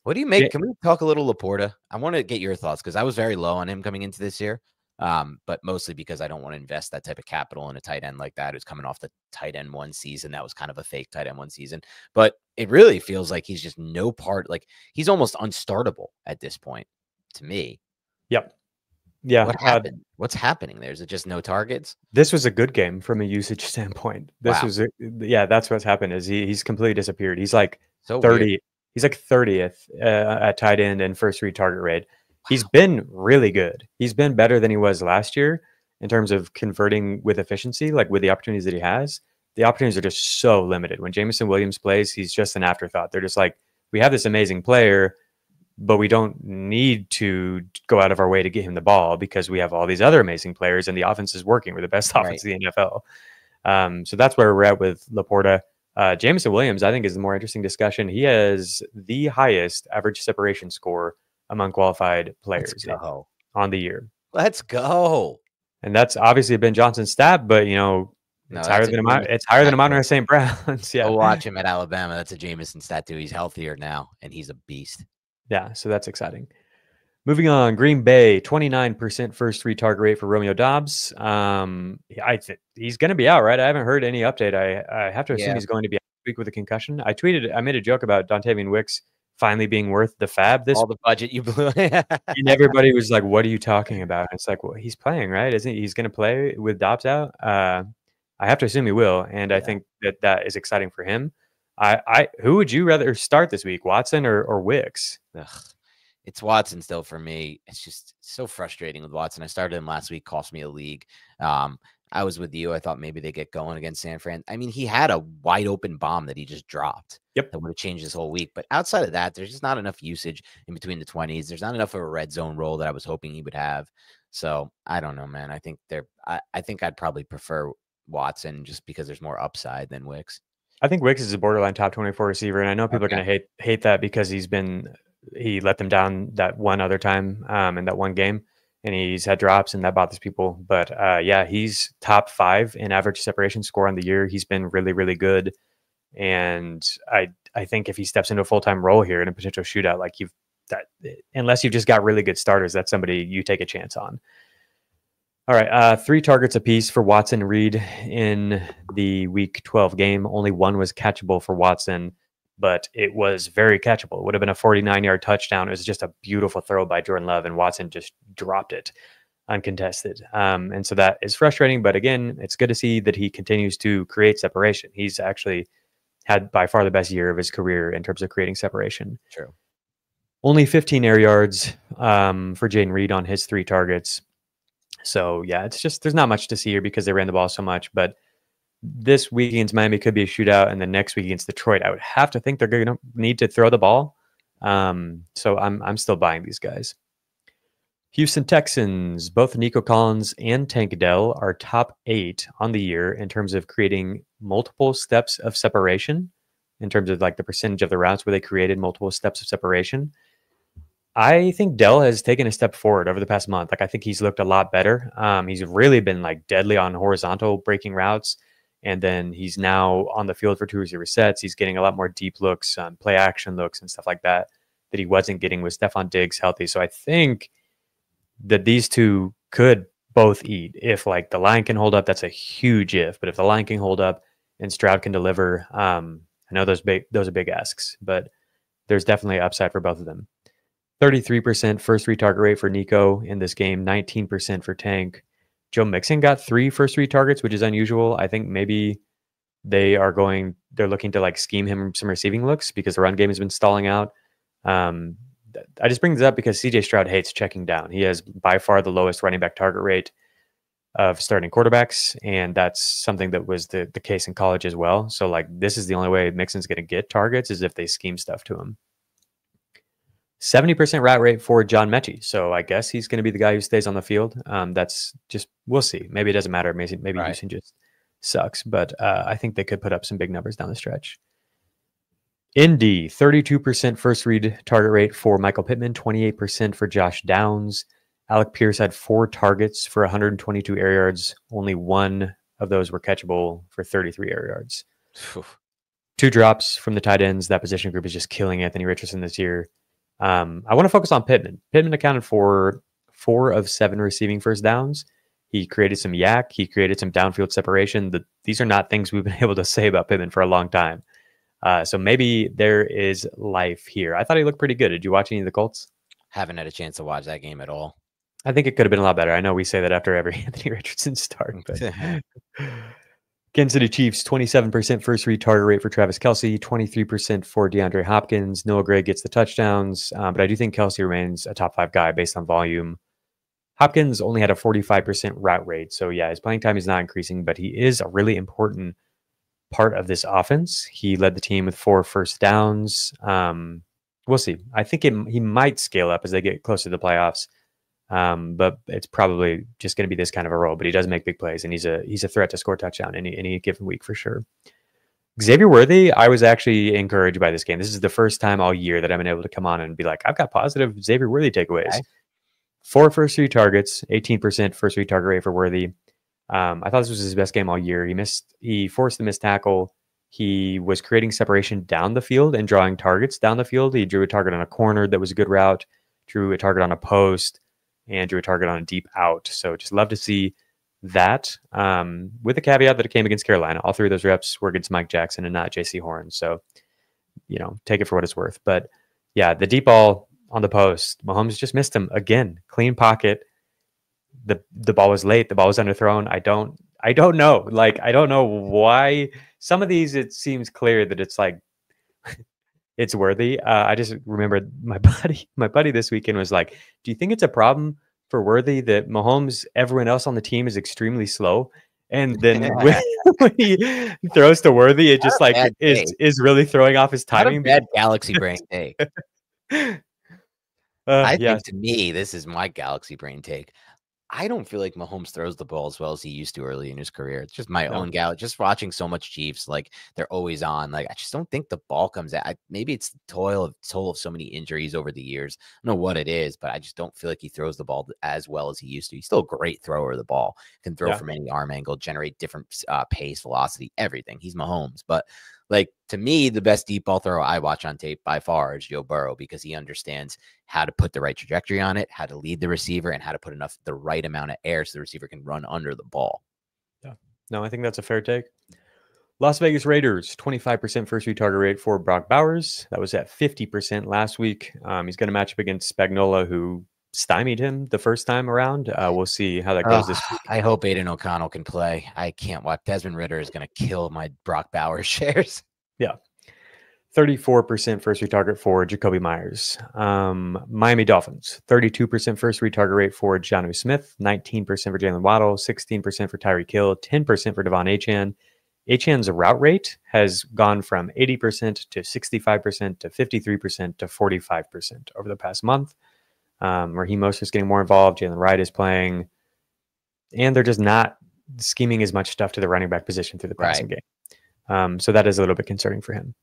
What do you make? Can we talk a little LaPorta? I want to get your thoughts because I was very low on him coming into this year, but mostly because I don't want to invest that type of capital in a tight end like that who's coming off the tight end one season. That was kind of a fake tight end one season, but it really feels like he's just no part. Like he's almost unstartable at this point to me. Yep. Yeah. What happened? What's happening there? Is it just no targets? This was a good game from a usage standpoint. This was, that's what's happened is he's completely disappeared. He's like 30. Weird. He's like 30th at tight end and first read target rate. He's been really good. He's been better than he was last year in terms of converting with efficiency, like with the opportunities that he has. The opportunities are just so limited. When Jameson Williams plays, he's just an afterthought. They're just like, we have this amazing player, but we don't need to go out of our way to get him the ball because we have all these other amazing players and the offense is working. We're the best offense in the NFL. So that's where we're at with LaPorta. Jameson Williams, I think, is the more interesting discussion. He has the highest average separation score among qualified players on the year. Let's go. And that's obviously Ben Johnson's stat, but it's higher than Amon-Ra St. Brown's. Yeah, I'll watch him at Alabama. That's a Jameson stat too. He's healthier now, and he's a beast. Yeah, so that's exciting. Moving on, Green Bay, 29% first read target rate for Romeo Doubs. He's going to be out, right? I haven't heard any update. I have to assume he's going to be out this week with a concussion. I made a joke about Dontavian Wicks finally being worth the fab. All the budget you blew. And everybody was like, what are you talking about? And it's like, well, he's playing, right? Isn't he? He's going to play with Doubs out. I have to assume he will. And I think that is exciting for him. Who would you rather start this week, Watson or Wicks? It's Watson still for me. It's just so frustrating with Watson. I started him last week, cost me a league. I was with you. I thought maybe they get going against San Fran. I mean, he had a wide open bomb that he just dropped. Yep. That would have changed his whole week. But outside of that, there's just not enough usage in between the 20s. There's not enough of a red zone role that I was hoping he would have. So I don't know, man. I think I'd probably prefer Watson just because there's more upside than Wicks. I think Wicks is a borderline top 24 receiver. And I know people are going to hate that because he let them down that one other time in that one game. And he's had drops and that bothers people. But he's top 5 in average separation score on the year. He's been really, really good. And I think if he steps into a full-time role here in a potential shootout, unless you've just got really good starters, that's somebody you take a chance on. All right, 3 targets apiece for Watson and Reed in the Week 12 game. Only one was catchable for Watson, but it was very catchable. It would have been a 49-yard touchdown. It was just a beautiful throw by Jordan Love, and Watson just dropped it uncontested. And so that is frustrating, but again, it's good to see that he continues to create separation. He's actually had by far the best year of his career in terms of creating separation. True. Only 15 air yards for Jaden Reed on his 3 targets. So, yeah, it's just there's not much to see here because they ran the ball so much. But this week against Miami could be a shootout, and the next week against Detroit, I would have to think they're going to need to throw the ball. So I'm still buying these guys. Houston Texans, both Nico Collins and Tank Dell are top 8 on the year in terms of creating multiple steps of separation, in terms of like the percentage of the routes where they created multiple steps of separation. I think Dell has taken a step forward over the past month. Like I think he's looked a lot better. He's really been like deadly on horizontal breaking routes. And then he's now on the field for 2 receiver sets. He's getting a lot more deep looks, play action looks and stuff like that he wasn't getting with Stephon Diggs healthy. So I think that these two could both eat. If like the line can hold up, that's a huge if. But if the line can hold up and Stroud can deliver, I know those are big asks, but there's definitely upside for both of them. 33% first read target rate for Nico in this game, 19% for Tank. Joe Mixon got 3 first read targets, which is unusual. I think maybe they're looking to like scheme him some receiving looks because the run game has been stalling out. I just bring this up because CJ Stroud hates checking down. He has by far the lowest running back target rate of starting quarterbacks, and that's something that was the case in college as well. So like this is the only way Mixon's going to get targets is if they scheme stuff to him. 70% route rate for John Mechie. So I guess he's going to be the guy who stays on the field. That's just, we'll see. Maybe it doesn't matter. Maybe Houston just sucks. But I think they could put up some big numbers down the stretch. Indy, 32% first read target rate for Michael Pittman, 28% for Josh Downs. Alec Pierce had 4 targets for 122 air yards. Only 1 of those were catchable for 33 air yards. 2 drops from the tight ends. That position group is just killing Anthony Richardson this year. I want to focus on Pittman. Pittman accounted for 4 of 7 receiving first downs. He created some yak. He created some downfield separation. These are not things we've been able to say about Pittman for a long time. So maybe there is life here. I thought he looked pretty good. Did you watch any of the Colts? Haven't had a chance to watch that game at all. I think it could have been a lot better. I know we say that after every Anthony Richardson start. But Kansas City Chiefs, 27% first read target rate for Travis Kelce, 23% for DeAndre Hopkins. Noah Gray gets the touchdowns, but I do think Kelce remains a top 5 guy based on volume. Hopkins only had a 45% route rate. So yeah, his playing time is not increasing, but he is a really important part of this offense. He led the team with 4 first downs. We'll see. I think he might scale up as they get closer to the playoffs. But it's probably just going to be this kind of a role. But he does make big plays, and he's a threat to score a touchdown any given week for sure. Xavier Worthy, I was actually encouraged by this game. This is the first time all year that I've been able to come on and be like, I've got positive Xavier Worthy takeaways. Okay. 4 first read targets, 18% first read target rate for Worthy. I thought this was his best game all year. He forced the missed tackle. He was creating separation down the field and drawing targets down the field. He drew a target on a corner that was a good route, drew a target on a post, and drew a target on a deep out. So just love to see that, with the caveat that it came against Carolina. All 3 of those reps were against Mike Jackson and not J.C. Horn. So, take it for what it's worth. But yeah, the deep ball on the post, Mahomes just missed him again. Clean pocket. The ball was late. The ball was underthrown. I don't know. I don't know why. Some of these, it seems clear that it's like, it's Worthy. I just remembered my buddy this weekend was like, do you think it's a problem for Worthy that Mahomes, everyone else on the team is extremely slow? And then when he throws to Worthy, it just is really throwing off his timing. Bad galaxy brain take. I think to me, this is my galaxy brain take. I don't feel like Mahomes throws the ball as well as he used to early in his career. It's just my own gal. Just watching so much Chiefs, they're always on. I just don't think the ball comes out. Maybe it's the toll of so many injuries over the years. I don't know what it is, but I just don't feel like he throws the ball as well as he used to. He's still a great thrower of the ball. Can throw from any arm angle, generate different pace, velocity, everything. He's Mahomes, but to me, the best deep ball throw I watch on tape by far is Joe Burrow, because he understands how to put the right trajectory on it, how to lead the receiver, and how to put the right amount of air so the receiver can run under the ball. Yeah, no, I think that's a fair take. Las Vegas Raiders, 25% first read target rate for Brock Bowers. That was at 50% last week. He's going to match up against Spagnuolo, who stymied him the first time around. We'll see how that goes this week. I hope Aiden O'Connell can play. I can't watch. Desmond Ridder is going to kill my Brock Bowers shares. Yeah. 34% first read target for Jacoby Myers. Miami Dolphins, 32% first read target rate for Jonnu Smith, 19% for Jalen Waddle, 16% for Tyreek Hill, 10% for Devon Achane. Achane's route rate has gone from 80% to 65% to 53% to 45% over the past month. Raheem Mostert's getting more involved. Jalen Wright is playing. And they're just not scheming as much stuff to the running back position through the passing game. So that is a little bit concerning for him.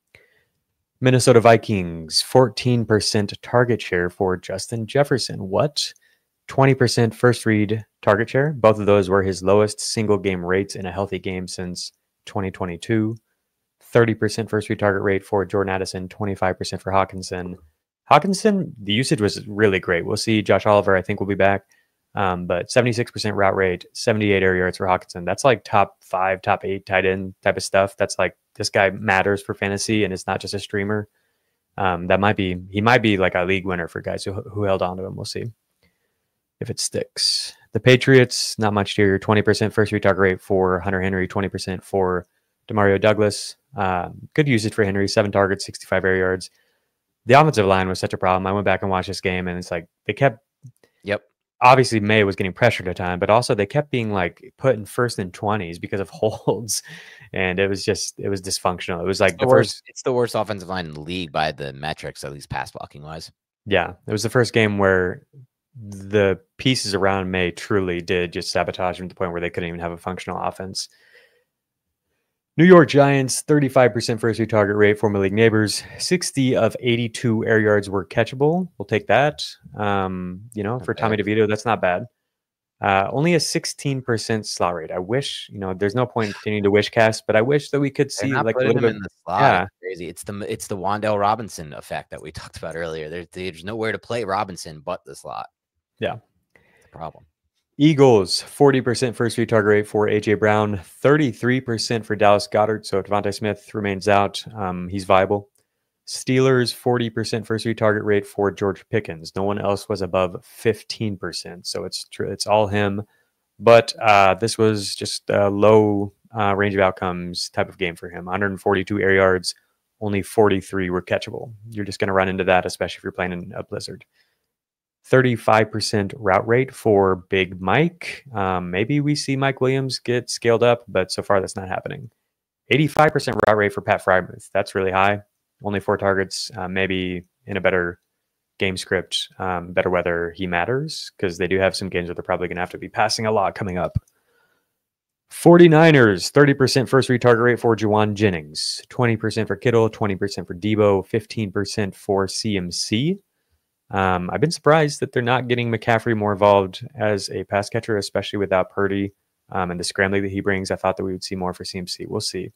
Minnesota Vikings, 14% target share for Justin Jefferson. What? 20% first read target share. Both of those were his lowest single game rates in a healthy game since 2022. 30% first read target rate for Jordan Addison, 25% for Hawkinson. Hawkinson, the usage was really great. We'll see. Josh Oliver, I think, will be back. But 76% route rate, 78 air yards for Hawkinson. That's like top 5, top 8 tight end type of stuff. That's like, this guy matters for fantasy, and it's not just a streamer. He might be like a league winner for guys who held on to him. We'll see if it sticks. The Patriots, not much here. 20% first read target rate for Hunter Henry, 20% for Demario Douglas. Good usage for Henry, 7 targets, 65 air yards. The offensive line was such a problem. I went back and watched this game, and it's like they kept. Yep. Obviously, May was getting pressured at a time, but also they kept being like put in 1st and 20s because of holds, and it was dysfunctional. It was like it's the worst offensive line in the league by the metrics, at least pass blocking wise. Yeah, it was the first game where the pieces around May truly did just sabotage him to the point where they couldn't even have a functional offense. New York Giants, 35% first read target rate, former league neighbors. 60 of 82 air yards were catchable. We'll take that. For Tommy DeVito, that's not bad. Only a 16% slot rate. I wish, there's no point in continuing to wish cast, but I wish that we could see They're not like a putting little him bit. in the slot. Yeah, It's crazy. It's the Wan'Dale Robinson effect that we talked about earlier. There's nowhere to play Robinson but the slot. yeah. It's a problem. Eagles, 40% first read target rate for A.J. Brown, 33% for Dallas Goedert. So Devontae Smith remains out. He's viable. Steelers, 40% first read target rate for George Pickens. No one else was above 15%. So it's all him. But this was just a low range of outcomes type of game for him. 142 air yards, only 43 were catchable. You're just going to run into that, especially if you're playing in a blizzard. 35% route rate for Big Mike. Maybe we see Mike Williams get scaled up, but so far that's not happening. 85% route rate for Pat Freiermuth. That's really high. Only 4 targets. Maybe in a better game script, better weather, he matters, because they do have some games where they're probably going to have to be passing a lot coming up. 49ers, 30% first read target rate for Juwan Jennings. 20% for Kittle, 20% for Debo, 15% for CMC. I've been surprised that they're not getting McCaffrey more involved as a pass catcher, especially without Purdy and the scrambling that he brings. I thought that we would see more for CMC. We'll see.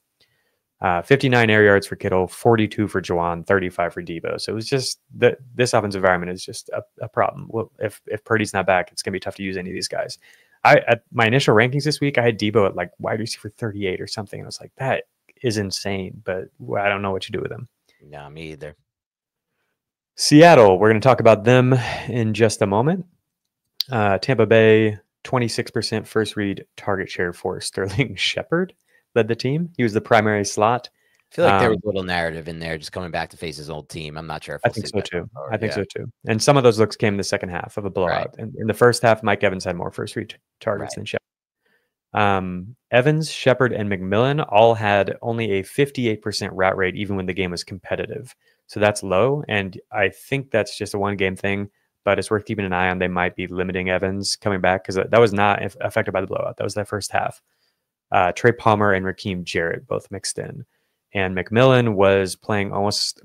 59 air yards for Kittle, 42 for Juwan, 35 for Debo. So it was just this offensive environment is just a problem. Well, if Purdy's not back, it's going to be tough to use any of these guys. At my initial rankings this week, I had Debo at like wide receiver 38 or something. I was like, that is insane, but I don't know what you do with him. No, me either. Seattle, we're going to talk about them in just a moment. Tampa Bay, 26% first read target share for Sterling Shepard led the team. He was the primary slot. I feel like there was a little narrative in there just coming back to face his old team. I'm not sure if I think so too. I think so too. And some of those looks came in the second half of a blowout. And in the first half, Mike Evans had more first read targets than Shepard. Evans, Shepard, and McMillan all had only a 58% route rate, even when the game was competitive. So that's low. And I think that's just a one-game thing, but it's worth keeping an eye on. They might be limiting Evans coming back, because that was not affected by the blowout. That was that first half. Trey Palmer and Raheem Jarrett both mixed in. And McMillan was playing almost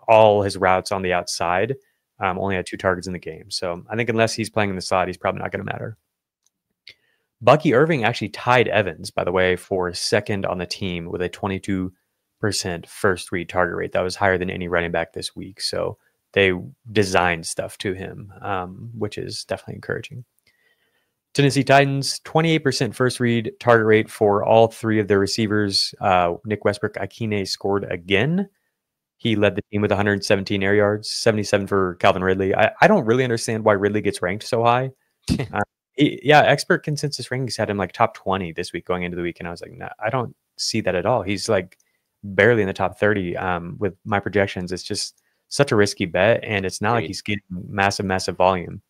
all his routes on the outside, only had 2 targets in the game. So I think unless he's playing in the slot, he's probably not going to matter. Bucky Irving actually tied Evans, by the way, for second on the team with a 22% first read target rate. That was higher than any running back this week. So they designed stuff to him, which is definitely encouraging. Tennessee Titans, 28% first read target rate for all 3 of their receivers. Nick Westbrook-Akine scored again. He led the team with 117 air yards, 77 for Calvin Ridley. I don't really understand why Ridley gets ranked so high. Expert consensus rankings had him like top 20 this week going into the week. And I was like, no, I don't see that at all. He's like barely in the top 30 with my projections. It's just such a risky bet. And it's not like he's getting massive volume.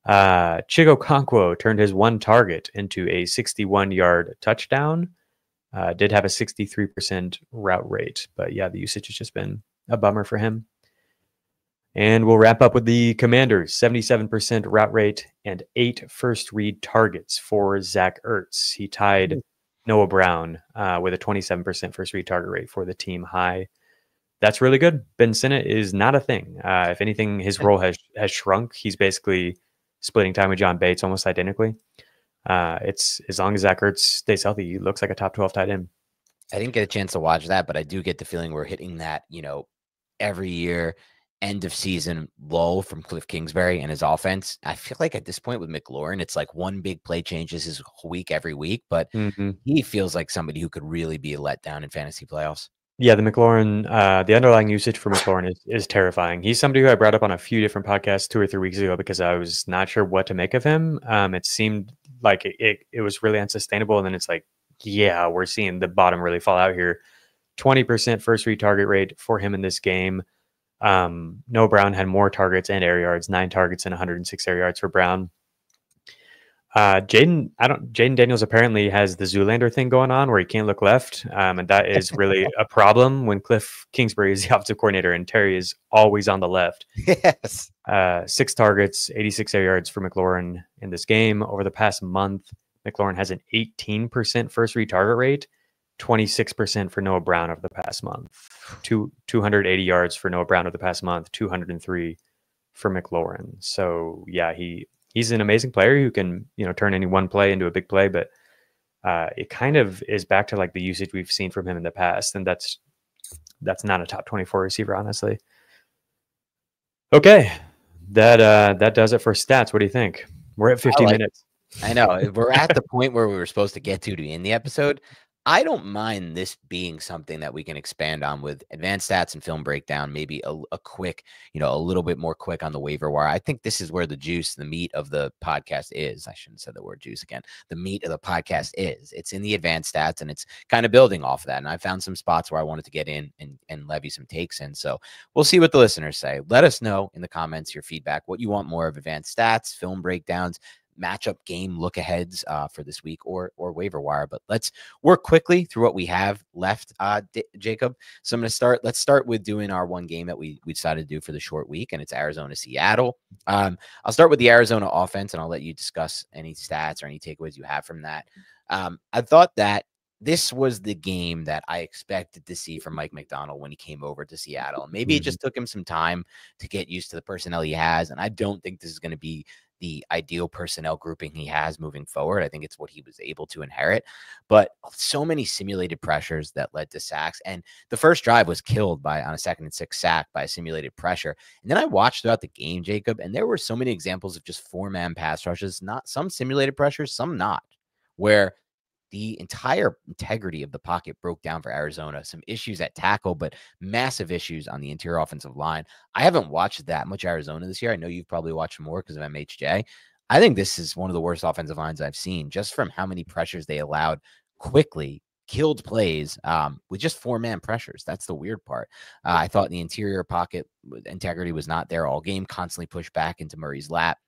Chigo Okonkwo turned his 1 target into a 61-yard touchdown. Did have a 63% route rate. But yeah, the usage has just been a bummer for him. And we'll wrap up with the Commanders, 77% route rate and 8 first read targets for Zach Ertz. He tied Noah Brown with a 27% first read target rate for the team high. That's really good. Ben Sinnott is not a thing. If anything, his role has shrunk. He's basically splitting time with John Bates almost identically. It's as long as Zach Ertz stays healthy, he looks like a top 12 tight end. I didn't get a chance to watch that, but I do get the feeling we're hitting that, every year end of season lull from Cliff Kingsbury and his offense. I feel like at this point with McLaurin, it's like one big play changes his week every week, but he feels like somebody who could really be a letdown in fantasy playoffs. Yeah, the McLaurin, the underlying usage for McLaurin is terrifying. He's somebody who I brought up on a few different podcasts 2 or 3 weeks ago because I was not sure what to make of him. It seemed like it was really unsustainable. And then it's like, yeah, we're seeing the bottom really fall out here. 20% first read target rate for him in this game. Noah Brown had more targets and air yards, 9 targets and 106 air yards for Brown. Jaden Daniels apparently has the Zoolander thing going on where he can't look left. And that is really a problem when Cliff Kingsbury is the offensive coordinator and Terry is always on the left. Yes. 6 targets, 86 air yards for McLaurin in this game. Over the past month, McLaurin has an 18% first read target rate, 26% for Noah Brown over the past month. 280 yards for Noah Brown over the past month, 203 for McLaurin. So yeah, he's an amazing player who can, turn any one play into a big play, but it kind of is back to like the usage we've seen from him in the past. And that's not a top 24 receiver, honestly. Okay. That does it for stats. What do you think? We're at 50 minutes. I know. We're at the point where we were supposed to get to end the episode. I don't mind this being something that we can expand on with advanced stats and film breakdown, maybe a quick, a little bit more quick on the waiver wire. I think this is where the juice, the meat of the podcast is. I shouldn't say the word juice again. The meat of the podcast is. It's in the advanced stats, and it's kind of building off of that. And I found some spots where I wanted to get in and levy some takes in. So we'll see what the listeners say. Let us know in the comments your feedback, what you want more of: advanced stats, film breakdowns, matchup game look aheads for this week, or waiver wire. But let's work quickly through what we have left, Jacob. So I'm going to start. Let's start with doing our one game that we decided to do for the short week, and it's Arizona-Seattle. I'll start with the Arizona offense, and I'll let you discuss any stats or any takeaways you have from that. I thought that this was the game that I expected to see from Mike Macdonald when he came over to Seattle. Maybe it just took him some time to get used to the personnel he has, and I don't think this is going to be the ideal personnel grouping he has moving forward. I think it's what he was able to inherit, but so many simulated pressures that led to sacks. And the first drive was killed on a 2nd and 6 sack by a simulated pressure. And then I watched throughout the game, Jacob, and there were so many examples of just 4-man pass rushes, not some simulated pressures, some not, where the entire integrity of the pocket broke down for Arizona. Some issues at tackle, but massive issues on the interior offensive line. I haven't watched that much Arizona this year. I know you've probably watched more because of MHJ. I think this is one of the worst offensive lines I've seen, just from how many pressures they allowed quickly, killed plays with just 4-man pressures. That's the weird part. I thought the interior pocket integrity was not there all game, constantly pushed back into Murray's lap.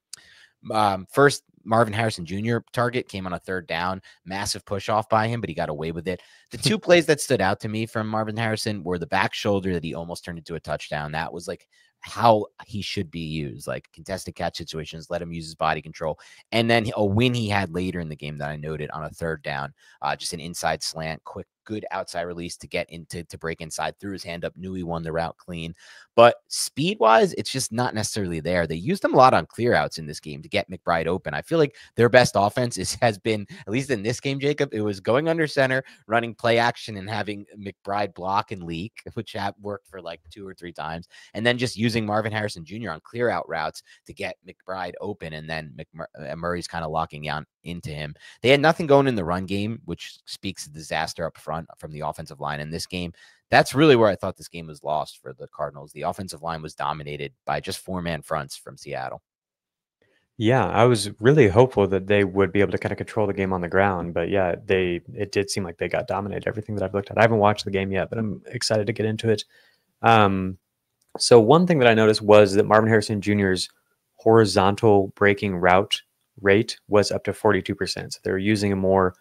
First, Marvin Harrison Jr. target came on a 3rd down, massive push off by him, but he got away with it. The 2 plays that stood out to me from Marvin Harrison were the back shoulder that he almost turned into a touchdown. That was like how he should be used, like contested catch situations, let him use his body control. And then a win he had later in the game that I noted on a 3rd down, just an inside slant, quick, good outside release to get into, to break inside, threw his hand up, knew he won the route clean. But speed wise, it's just not necessarily there. They used them a lot on clear outs in this game to get McBride open. I feel like their best offense has been, at least in this game, Jacob, it was going under center, running play action, and having McBride block and leak, which worked for like 2 or 3 times. And then just using Marvin Harrison Jr. on clear out routes to get McBride open. And then Murray's kind of locking down into him. They had nothing going in the run game, which speaks to disaster up front from the offensive line in this game. That's really where I thought this game was lost for the Cardinals. The offensive line was dominated by just 4-man fronts from Seattle. Yeah, I was really hopeful that they would be able to kind of control the game on the ground, but yeah, it did seem like they got dominated. Everything that I've looked at, I haven't watched the game yet, but I'm excited to get into it. So one thing that I noticed was that Marvin Harrison Jr.'s horizontal breaking route rate was up to 42%. So they were using him more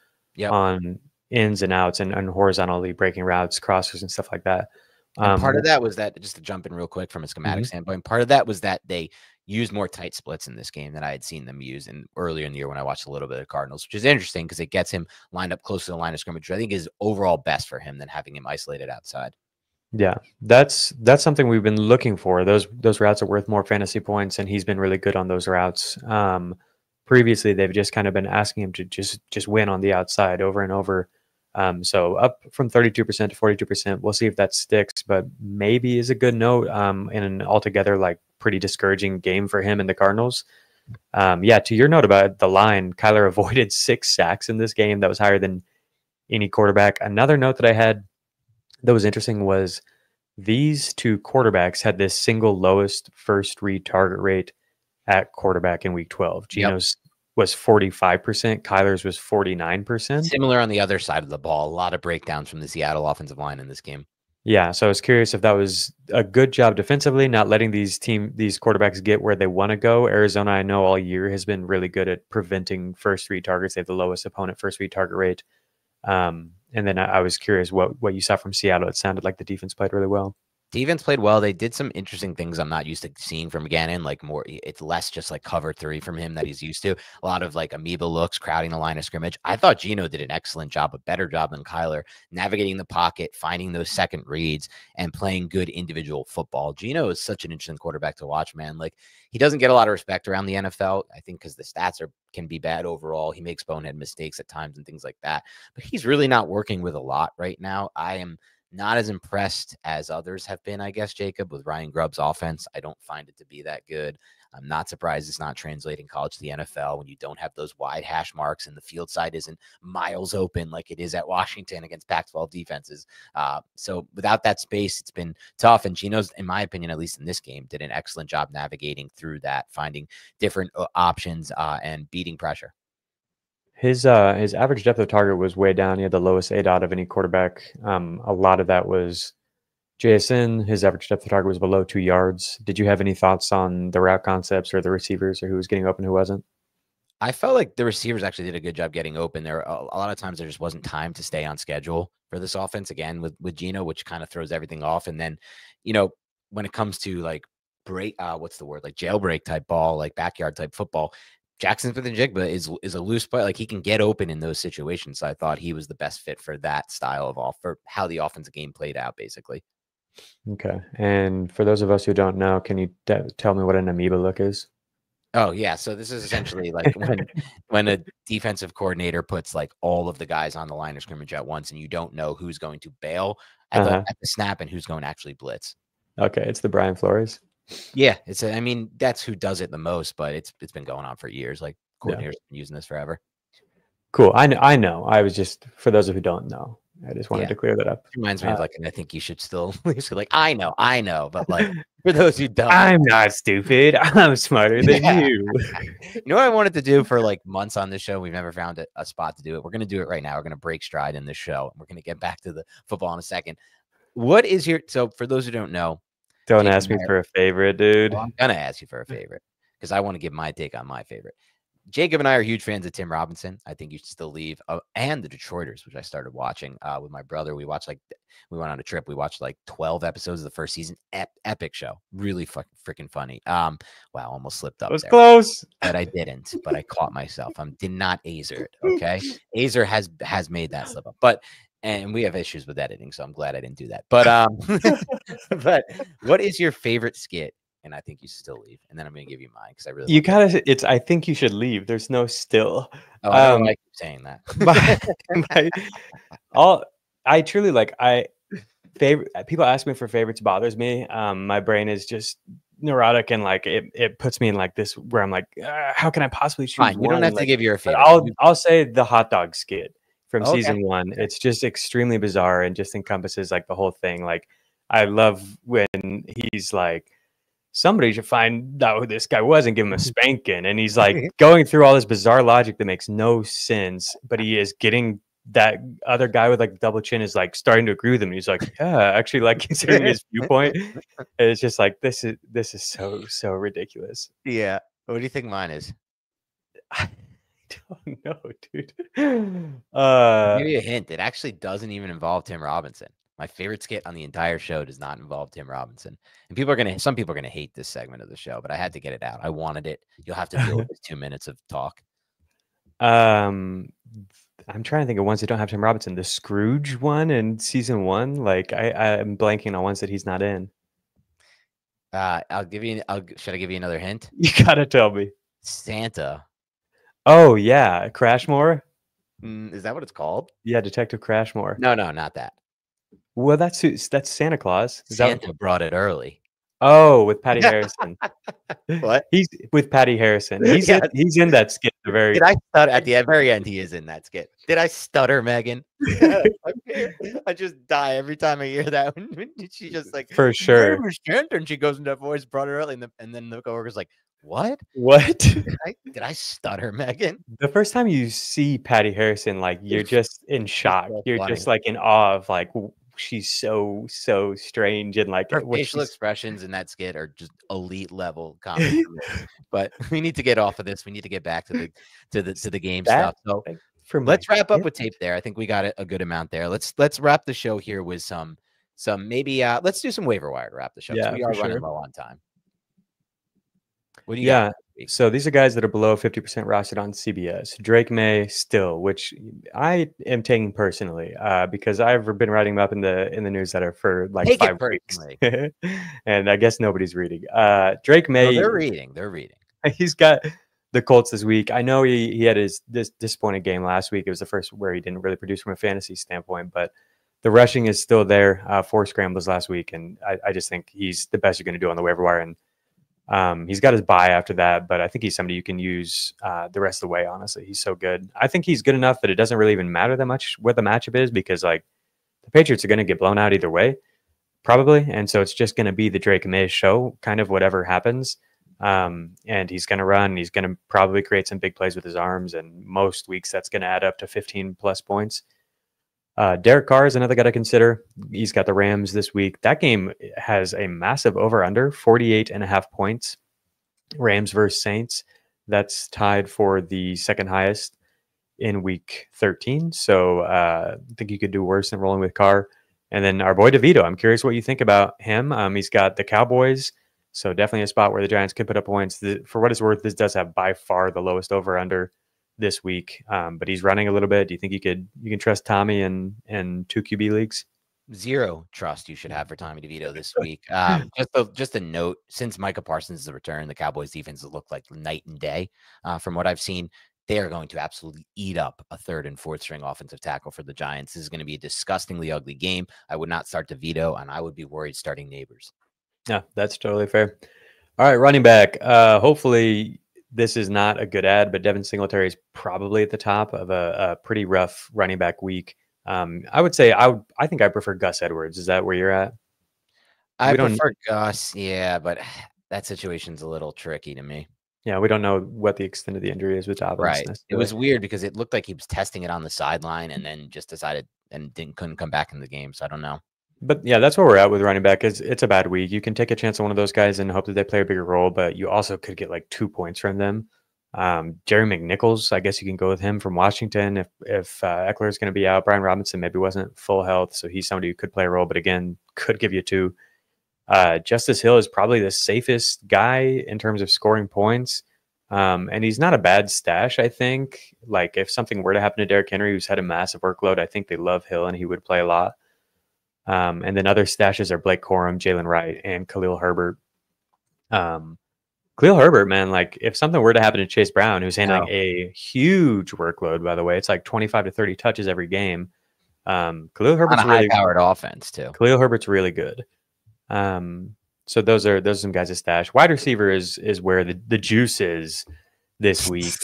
on ins and outs and horizontally breaking routes, crossers, and stuff like that. And part of that was that, just to jump in real quick from a schematic standpoint, part of that was that they used more tight splits in this game than I had seen them use earlier in the year when I watched a little bit of Cardinals, which is interesting because it gets him lined up close to the line of scrimmage, which I think is overall best for him than having him isolated outside. Yeah, that's something we've been looking for. Those routes are worth more fantasy points, and he's been really good on those routes. Previously, they've just kind of been asking him to just win on the outside over and over. So up from 32% to 42%. We'll see if that sticks, but maybe is a good note in an altogether like pretty discouraging game for him and the Cardinals. Yeah, to your note about the line, Kyler avoided 6 sacks in this game. That was higher than any quarterback. Another note that I had that was interesting was these 2 quarterbacks had this single lowest first read target rate at quarterback in week 12. Geno's was 45%. Kyler's was 49%. Similar on the other side of the ball. A lot of breakdowns from the Seattle offensive line in this game. Yeah, so I was curious if that was a good job defensively, not letting these quarterbacks get where they want to go. Arizona, I know all year has been really good at preventing first read targets. They have the lowest opponent first read target rate. And then I was curious what you saw from Seattle. It sounded like the defense played really well. Defense played well. They did some interesting things I'm not used to seeing from Gannon. Like it's less just like cover 3 from him that he's used to. A lot of like amoeba looks, crowding the line of scrimmage. I thought Geno did an excellent job, a better job than Kyler, navigating the pocket, finding those second reads, and playing good individual football. Geno is such an interesting quarterback to watch, man. Like he doesn't get a lot of respect around the NFL, I think, because the stats can be bad overall. He makes bonehead mistakes at times and things like that. But he's really not working with a lot right now. I am not as impressed as others have been, I guess, Jacob, with Ryan Grubb's offense. I don't find it to be that good. I'm not surprised it's not translating college to the NFL when you don't have those wide hash marks and the field side isn't miles open like it is at Washington against Pac-12 defenses. So without that space, it's been tough. And Geno's, in my opinion, at least in this game, did an excellent job navigating through that, finding different options and beating pressure. His average depth of target was way down. He had the lowest ADOT of any quarterback. A lot of that was JSN. His average depth of target was below 2 yards. Did you have any thoughts on the route concepts or the receivers or who was getting open, who wasn't? I felt like the receivers actually did a good job getting open. There a lot of times there just wasn't time to stay on schedule for this offense again with Geno, which kind of throws everything off. And then, when it comes to like what's the word, like jailbreak type ball, like backyard type football, Jackson Smith-Njigba is a loose player. Like he can get open in those situations. So I thought he was the best fit for that style of for how the offensive game played out, basically. Okay. And for those of us who don't know, can you tell me what an amoeba look is? Oh yeah, so this is essentially like when a defensive coordinator puts like all of the guys on the line of scrimmage at once, and you don't know who's going to bail at the snap and who's going to actually blitz. Okay, it's the Brian Flores. Yeah, I mean, that's who does it the most, but it's been going on for years. Like coordinators have been using this forever. Cool. I know. I was just, for those of who don't know, I just wanted to clear that up. It reminds me of like, and I think you should still like, I know, but like for those who don't, I'm not stupid. I'm smarter than you. You know what I wanted to do for like months on this show? We've never found a spot to do it. We're going to do it right now. We're going to break stride in this show. We're going to get back to the football in a second. What is so for those who don't know, don't ask me for a favorite, dude. Well, I'm going to ask you for a favorite because I want to give my take on my favorite. Jacob and I are huge fans of Tim Robinson. I think you should still leave. And the Detroiters, which I started watching with my brother. We went on a trip. We watched like 12 episodes of the first season. Epic show. Really freaking funny. Wow, almost slipped up. It was close. But I didn't. But I caught myself. I did not Azer it. Okay. Azer has made that slip up. And we have issues with editing, so I'm glad I didn't do that. But but what is your favorite skit? And I think you still leave. And then I'm going to give you mine because I really. You gotta. It's. I think you should leave. There's no still. Oh, I don't like you saying that. I truly like. People ask me for favorites bothers me. My brain is just neurotic and like it puts me in like this where I'm like, how can I possibly choose? Fine, one? You don't have to give your favorite. I'll say the hot dog skit from season 1. It's just extremely bizarre and just encompasses like the whole thing. Like I love when he's like, somebody should find out who this guy was and give him a spanking. And he's like going through all this bizarre logic that makes no sense, but he is getting that other guy with like the double chin is like starting to agree with him. And he's like, yeah, actually like considering his viewpoint. And it's just like, this is so ridiculous. Yeah. What do you think mine is? I don't know, dude. I'll give you a hint. It actually doesn't even involve Tim Robinson. My favorite skit on the entire show does not involve Tim Robinson. And some people are gonna hate this segment of the show, but I had to get it out. I wanted it. You'll have to deal with 2 minutes of talk. I'm trying to think of ones that don't have Tim Robinson. The Scrooge one in season 1. Like I'm blanking on ones that he's not in. Should I give you another hint? You gotta tell me. Santa. Oh yeah, Crashmore. Is that what it's called? Yeah, Detective Crashmore. No, not that. Well, that's Santa Claus. Santa brought it early. Oh, with Patty Harrison. What? He's with Patty Harrison. He's in that skit. Did I stutter at the very end? He is in that skit. Did I stutter, Megan? I just die every time I hear that. She just like for sure. And she goes into that voice, brought it early, and then the coworker's like, "What? Did I stutter, Megan?" The first time you see Patty Harrison, like you're just in shock. You're just like in awe of like she's so strange, and like Her what facial she's expressions in that skit are just elite level comedy for me. But we need to get off of this. We need to get back to the game that stuff. So like for my let's wrap up with goodness. tape there. I think we got a good amount there. Let's wrap the show here with some maybe let's do some waiver wire to wrap the show because Yeah, we for are running sure. low on time. What do you got Yeah. for this week? So these are guys that are below 50% rostered on CBS. Drake May still, which I am taking personally, because I've been writing them up in the newsletter for like Take it 5 weeks, personally. and I guess nobody's reading. Drake No, May, they're reading. They're reading. he's got the Colts this week. I know he had this disappointing game last week. It was the first where he didn't really produce from a fantasy standpoint, but the rushing is still there. 4 scrambles last week, and I just think he's the best you're going to do on the waiver wire. And he's got his bye after that, but I think he's somebody you can use the rest of the way. Honestly, he's so good. I think he's good enough that it doesn't really even matter that much what the matchup is, because like the Patriots are going to get blown out either way, probably, and so it's just going to be the Drake May show, kind of whatever happens. And he's going to run. He's going to probably create some big plays with his arms, and most weeks that's going to add up to 15 plus points. Derek Carr is another guy to consider. He's got the Rams this week. That game has a massive over-under, 48.5 points. Rams versus Saints. That's tied for the second highest in week 13. So I think you could do worse than rolling with Carr. And then our boy DeVito, I'm curious what you think about him. He's got the Cowboys, so definitely a spot where the Giants could put up points. For what it's worth, this does have by far the lowest over-under this week, but he's running a little bit. Do you think you can trust Tommy in 2 QB leagues? Zero trust you should have for Tommy DeVito this week. Just a note: since Micah Parsons' return, the Cowboys' defense has looked like night and day. From what I've seen, they are going to absolutely eat up a 3rd and 4th string offensive tackle for the Giants. This is going to be a disgustingly ugly game. I would not start DeVito, and I would be worried starting Neighbors. Yeah, that's totally fair. All right, running back. Hopefully this is not a good ad, but Devin Singletary is probably at the top of a pretty rough running back week. I would say I think I prefer Gus Edwards. Is that where you're at? I prefer Gus, yeah, but that situation's a little tricky to me. Yeah, we don't know what the extent of the injury is with Dobbins. Right. It was weird because it looked like he was testing it on the sideline and then just decided and couldn't come back in the game. So I don't know. But yeah, that's where we're at with running back. It's a bad week. You can take a chance on one of those guys and hope that they play a bigger role, but you also could get like 2 points from them. Jerry McNichols, I guess you can go with him from Washington if Eckler is going to be out. Brian Robinson maybe wasn't full health, so he's somebody who could play a role, but again, could give you 2. Justice Hill is probably the safest guy in terms of scoring points. And he's not a bad stash, I think. Like if something were to happen to Derrick Henry, who's had a massive workload, I think they love Hill and he would play a lot. And then other stashes are Blake Corum, Jalen Wright, and Khalil Herbert. Khalil Herbert, man, like if something were to happen to Chase Brown, who's handling a huge workload, by the way, it's like 25 to 30 touches every game. Khalil Herbert's on a high-powered offense too. Khalil Herbert's really good. So those are some guys to stash. Wide receiver is where the juice is this week.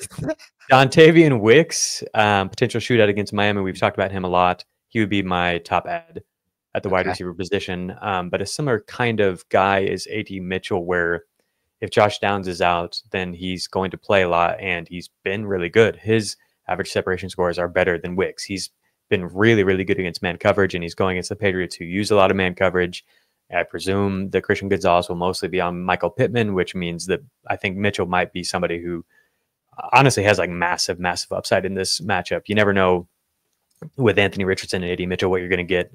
Dontavian Wicks, potential shootout against Miami. We've talked about him a lot. He would be my top ad at the wide receiver position. But a similar kind of guy is A.T. Mitchell, where if Josh Downs is out, then he's going to play a lot, and he's been really good. His average separation scores are better than Wicks. He's been really, really good against man coverage, and he's going against the Patriots who use a lot of man coverage. I presume that Christian Gonzalez will mostly be on Michael Pittman, which means that I think Mitchell might be somebody who honestly has like massive, massive upside in this matchup. You never know with Anthony Richardson and A.D. Mitchell what you're going to get.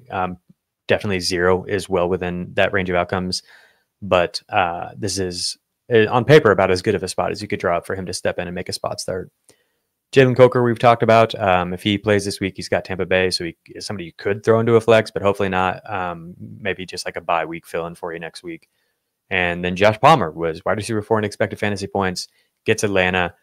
Definitely 0 is well within that range of outcomes. But this is, on paper, about as good of a spot as you could draw up for him to step in and make a spot start. Jalen Coker, we've talked about. If he plays this week, he's got Tampa Bay, so he is somebody you could throw into a flex, but hopefully not. Maybe just like a bye week fill-in for you next week. And then Josh Palmer was wide receiver 4 in expected fantasy points, gets Atlanta.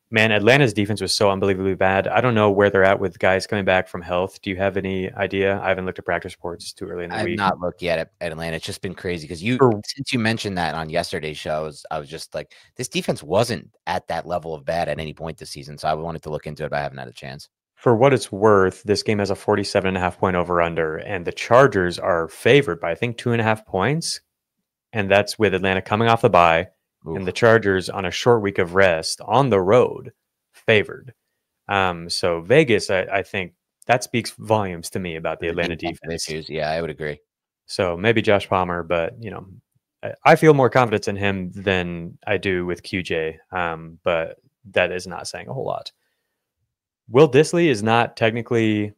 Man, Atlanta's defense was so unbelievably bad. I don't know where they're at with guys coming back from health. Do you have any idea? I haven't looked at practice reports. It's too early in the week. I've not looked yet at Atlanta. It's just been crazy because since you mentioned that on yesterday's show, I was just like, this defense wasn't at that level of bad at any point this season. So I wanted to look into it, but I haven't had a chance. For what it's worth, this game has a 47.5 point over under, and the Chargers are favored by, I think, 2.5 points. And that's with Atlanta coming off the bye. Oof. And the Chargers on a short week of rest on the road favored. So Vegas, I think, that speaks volumes to me about the Atlanta defense. Issues. Yeah, I would agree. So maybe Josh Palmer, but I feel more confidence in him than I do with QJ. But that is not saying a whole lot. Will Dissly is not technically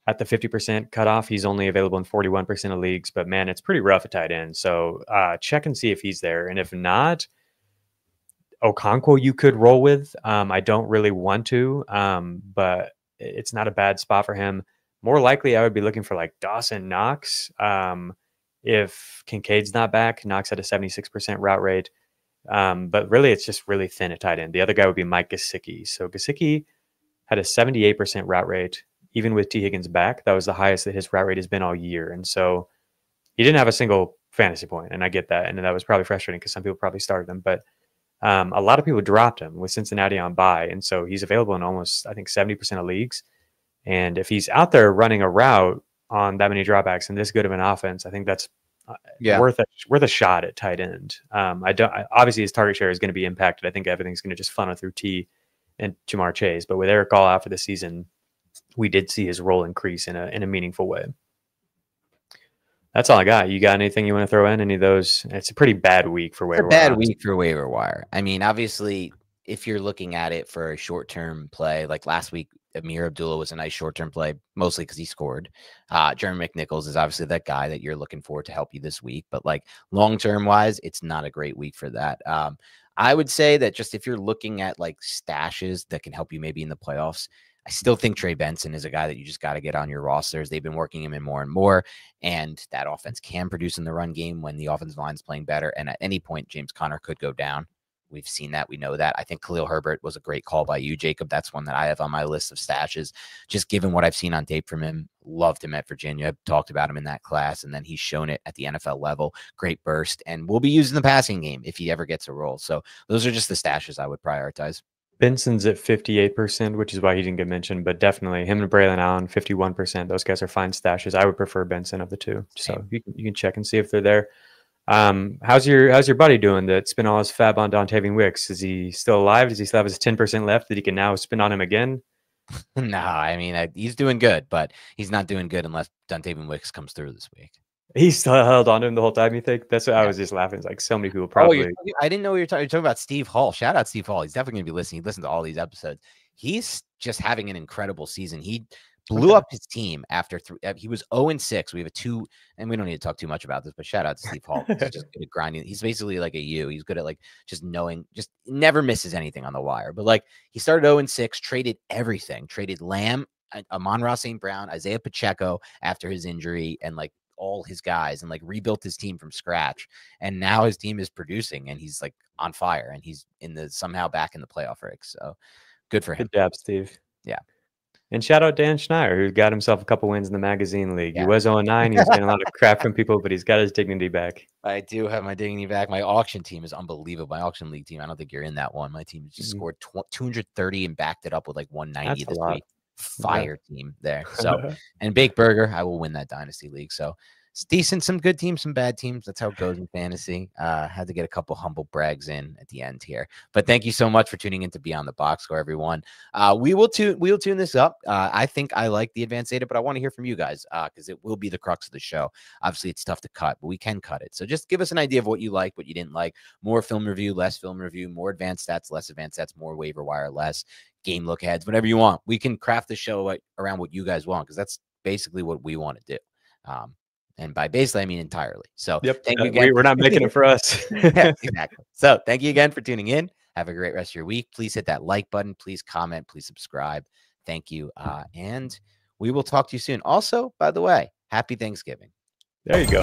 at the 50% cutoff. He's only available in 41% of leagues, but man, it's pretty rough at tight end. So check and see if he's there. And if not, Okonkwo you could roll with. I don't really want to, but it's not a bad spot for him. More likely, I would be looking for like Dawson Knox. If Kincaid's not back, Knox at a 76% route rate. But really, it's just really thin at tight end. The other guy would be Mike Gesicki. So Gesicki had a 78% route rate, even with T. Higgins back. That was the highest that his route rate has been all year. And so he didn't have a single fantasy point, and I get that. And that was probably frustrating because some people probably started him. But a lot of people dropped him with Cincinnati on bye. And so he's available in almost, I think, 70% of leagues. And if he's out there running a route on that many dropbacks and this good of an offense, I think that's worth a shot at tight end. Obviously his target share is going to be impacted. I think everything's going to just funnel through T and Jamar Chase. But with Eric All out for the season, we did see his role increase in a meaningful way. That's all I got. You got anything you want to throw in? Any of those? It's a pretty bad week for waiver wire. Bad week for waiver wire. I mean, obviously, if you're looking at it for a short-term play, like last week, Amir Abdullah was a nice short-term play, mostly because he scored. Jeremy McNichols is obviously that guy that you're looking for to help you this week. But like long-term wise, it's not a great week for that. I would say that just if you're looking at like stashes that can help you maybe in the playoffs, I still think Trey Benson is a guy that you just got to get on your rosters. They've been working him in more and more, and that offense can produce in the run game when the offensive line is playing better. And at any point, James Conner could go down. We've seen that. We know that. I think Khalil Herbert was a great call by you, Jacob. That's one that I have on my list of stashes. Just given what I've seen on tape from him, loved him at Virginia. I've talked about him in that class, and then he's shown it at the NFL level. Great burst, and will be used in the passing game if he ever gets a role. So those are just the stashes I would prioritize. Benson's at 58%, which is why he didn't get mentioned, but definitely him and Braylon Allen, 51%. Those guys are fine stashes. I would prefer Benson of the two. So you can check and see if they're there. How's your buddy doing that spent all his fab on Dontavian Wicks? Is he still alive? Does he still have his 10% left that he can now spend on him again? No, I mean, he's doing good, but he's not doing good unless Dontavian Wicks comes through this week. He still held on to him the whole time, you think? That's what I was just laughing. It's like so many people probably. I didn't know you're talking about Steve Hall. Shout out Steve Hall. He's definitely going to be listening. He listened to all these episodes. He's just having an incredible season. He blew up his team after he was 0-6. We have a 2, and we don't need to talk too much about this, but shout out to Steve Hall. He's just good at grinding. He's basically like a U. He's good at like just knowing, just never misses anything on the wire. But like he started 0-6, traded everything, traded Lamb, Amon-Ra St. Brown, Isaiah Pacheco after his injury, and like all his guys, and like rebuilt his team from scratch. And now his team is producing, and he's like on fire, and he's somehow back in the playoff race. So good for him. Good job, Steve. Yeah. And shout out Dan Schneier, who got himself a couple wins in the magazine league. Yeah. He was 0-9. He was getting a lot of crap from people, but he's got his dignity back. I do have my dignity back. My auction team is unbelievable. My auction league team, I don't think you're in that one. My team just scored 230 and backed it up with like 190 this week. Fire team there. So, and Bake Burger, I will win that dynasty league. So it's decent, some good teams, some bad teams. That's how it goes in fantasy. Had to get a couple humble brags in at the end here. But thank you so much for tuning in to Beyond the Box Score, everyone. We'll tune this up. I think I like the advanced data, but I want to hear from you guys because it will be the crux of the show. Obviously, it's tough to cut, but we can cut it. So just give us an idea of what you like, what you didn't like. More film review, less film review, more advanced stats, less advanced stats, more waiver wire, less game look aheads, whatever you want. We can craft the show around what you guys want because that's basically what we want to do. And by basically, I mean entirely. So thank you again. We're not making it for us. Yeah, exactly. So thank you again for tuning in. Have a great rest of your week. Please hit that like button. Please comment. Please subscribe. Thank you. And we will talk to you soon. Also, by the way, happy Thanksgiving. There you go.